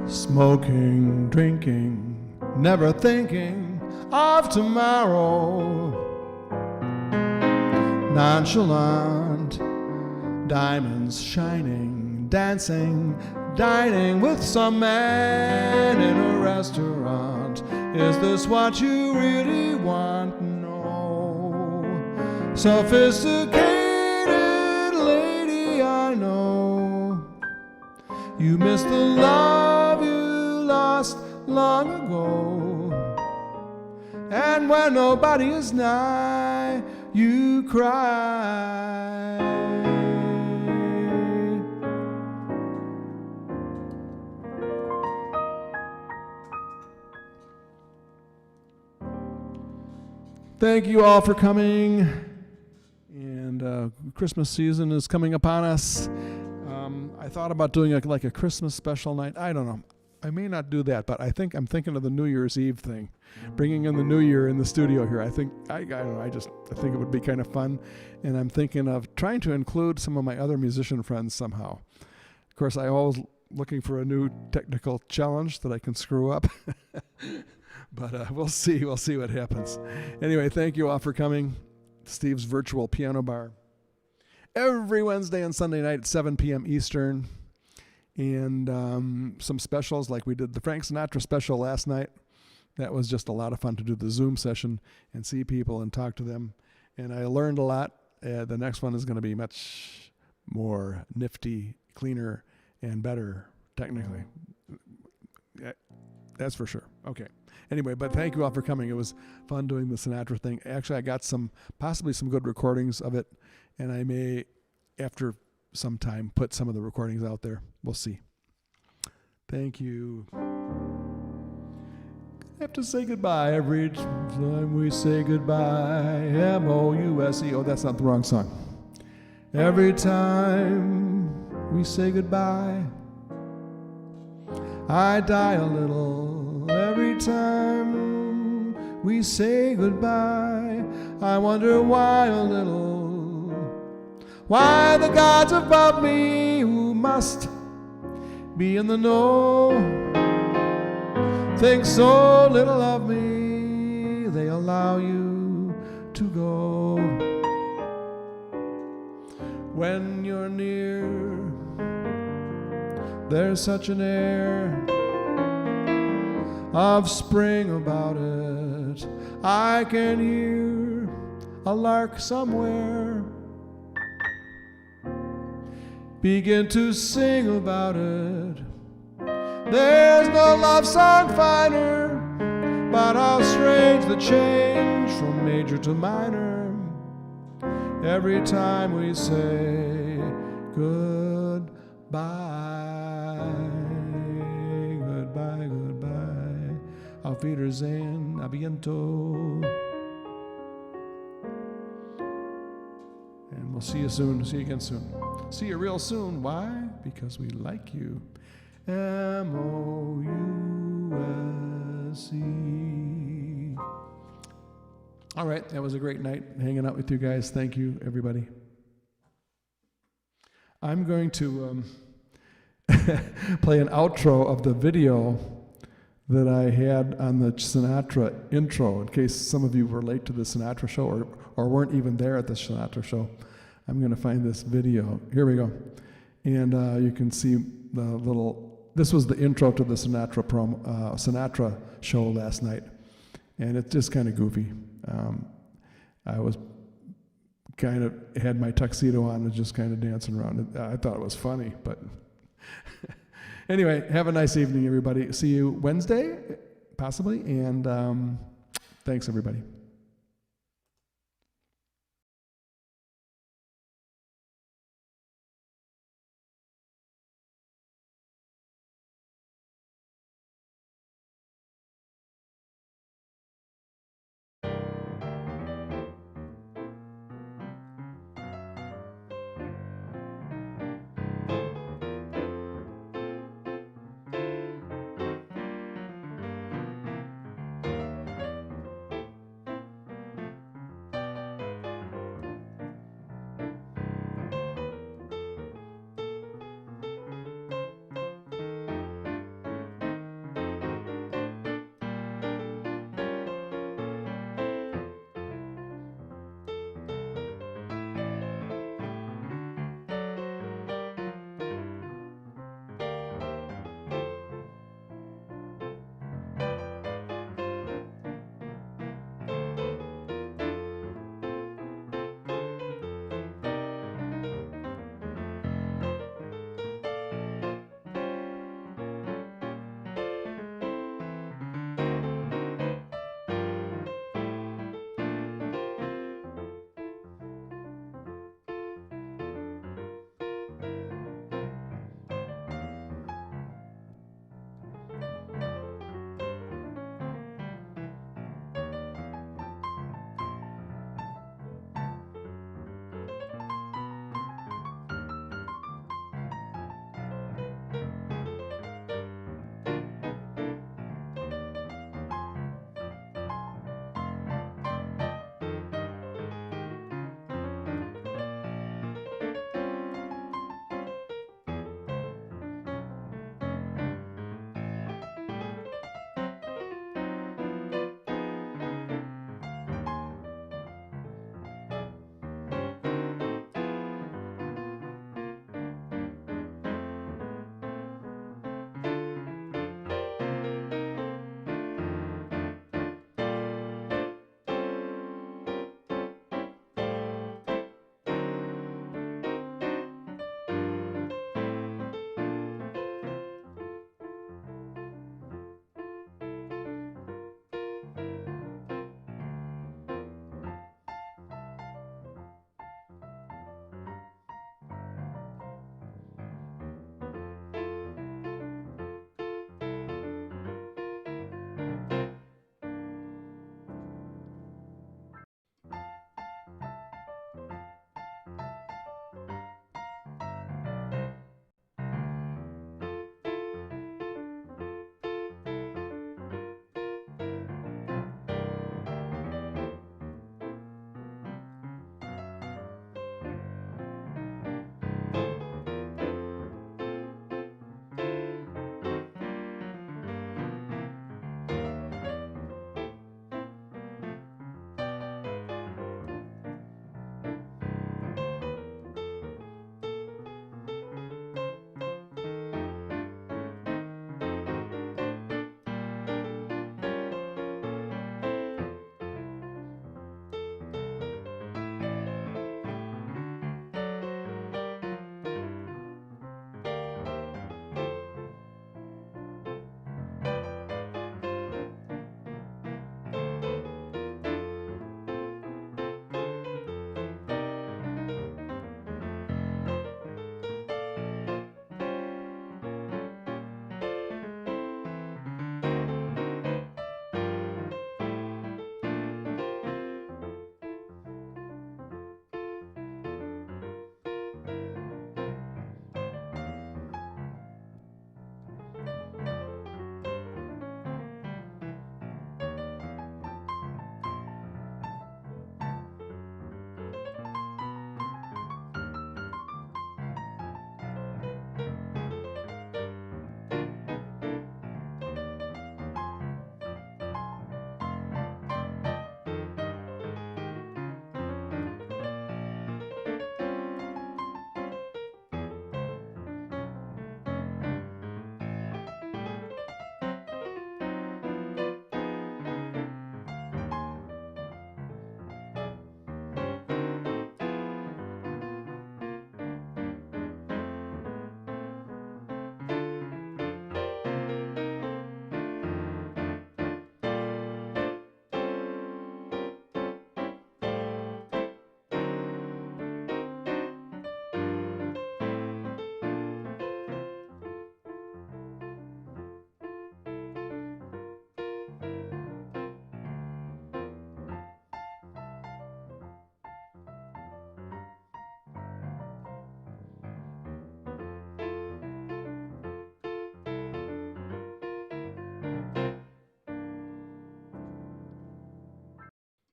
Smoking, drinking, never thinking of tomorrow. Nonchalant, diamonds shining, dancing, dining with some man in a restaurant. Is this what you really want? No. Sophisticated lady, I know you miss the love you lost long ago. And when nobody is nigh, you cry. Thank you all for coming. And Christmas season is coming upon us. I thought about doing a Christmas special night. I don't know. I may not do that, but I'm thinking of the New Year's Eve thing, bringing in the New Year in the studio here. I think I don't know. I think it would be kind of fun, and I'm thinking of trying to include some of my other musician friends somehow. Of course, I'm always looking for a new technical challenge that I can screw up, but we'll see. We'll see what happens. Anyway, thank you all for coming. Steve's Virtual Piano Bar. Every Wednesday and Sunday night at 7 p.m. Eastern. And some specials like we did the Frank Sinatra special last night. That was just a lot of fun to do the Zoom session and see people and talk to them. And I learned a lot. The next one is going to be much more nifty, cleaner, and better technically. That's for sure. Okay. Anyway, but thank you all for coming. It was fun doing the Sinatra thing. Actually, I got possibly some good recordings of it. And I may, after some time, put some of the recordings out there. We'll see. Thank you. have to say goodbye every time we say goodbye. M-O-U-S-E. Oh, that's not the wrong song. Every time we say goodbye, I die a little. Every time we say goodbye, I wonder why a little. Why the gods above me, who must be in the know, think so little of me, they allow you to go. When you're near, there's such an air of spring about it. I can hear a lark somewhere begin to sing about it. There's no love song finer, but how strange the change from major to minor every time we say goodbye. Goodbye, goodbye. Auf Wiedersehen, a bientôt. And we'll see you soon. See you again soon. See you real soon. Why? Because we like you. M-O-U-S-E. All right, that was a great night hanging out with you guys. Thank you, everybody. I'm going to play an outro of the video that I had on the Sinatra intro, in case some of you were late to the Sinatra show or weren't even there at the Sinatra show. I'm going to find this video. Here we go. And you can see the little, this was the intro to the Sinatra show last night. And it's just kind of goofy. I was kind of had my tuxedo on and just kind of dancing around. I thought it was funny, but anyway, have a nice evening, everybody. See you Wednesday, possibly, and thanks, everybody.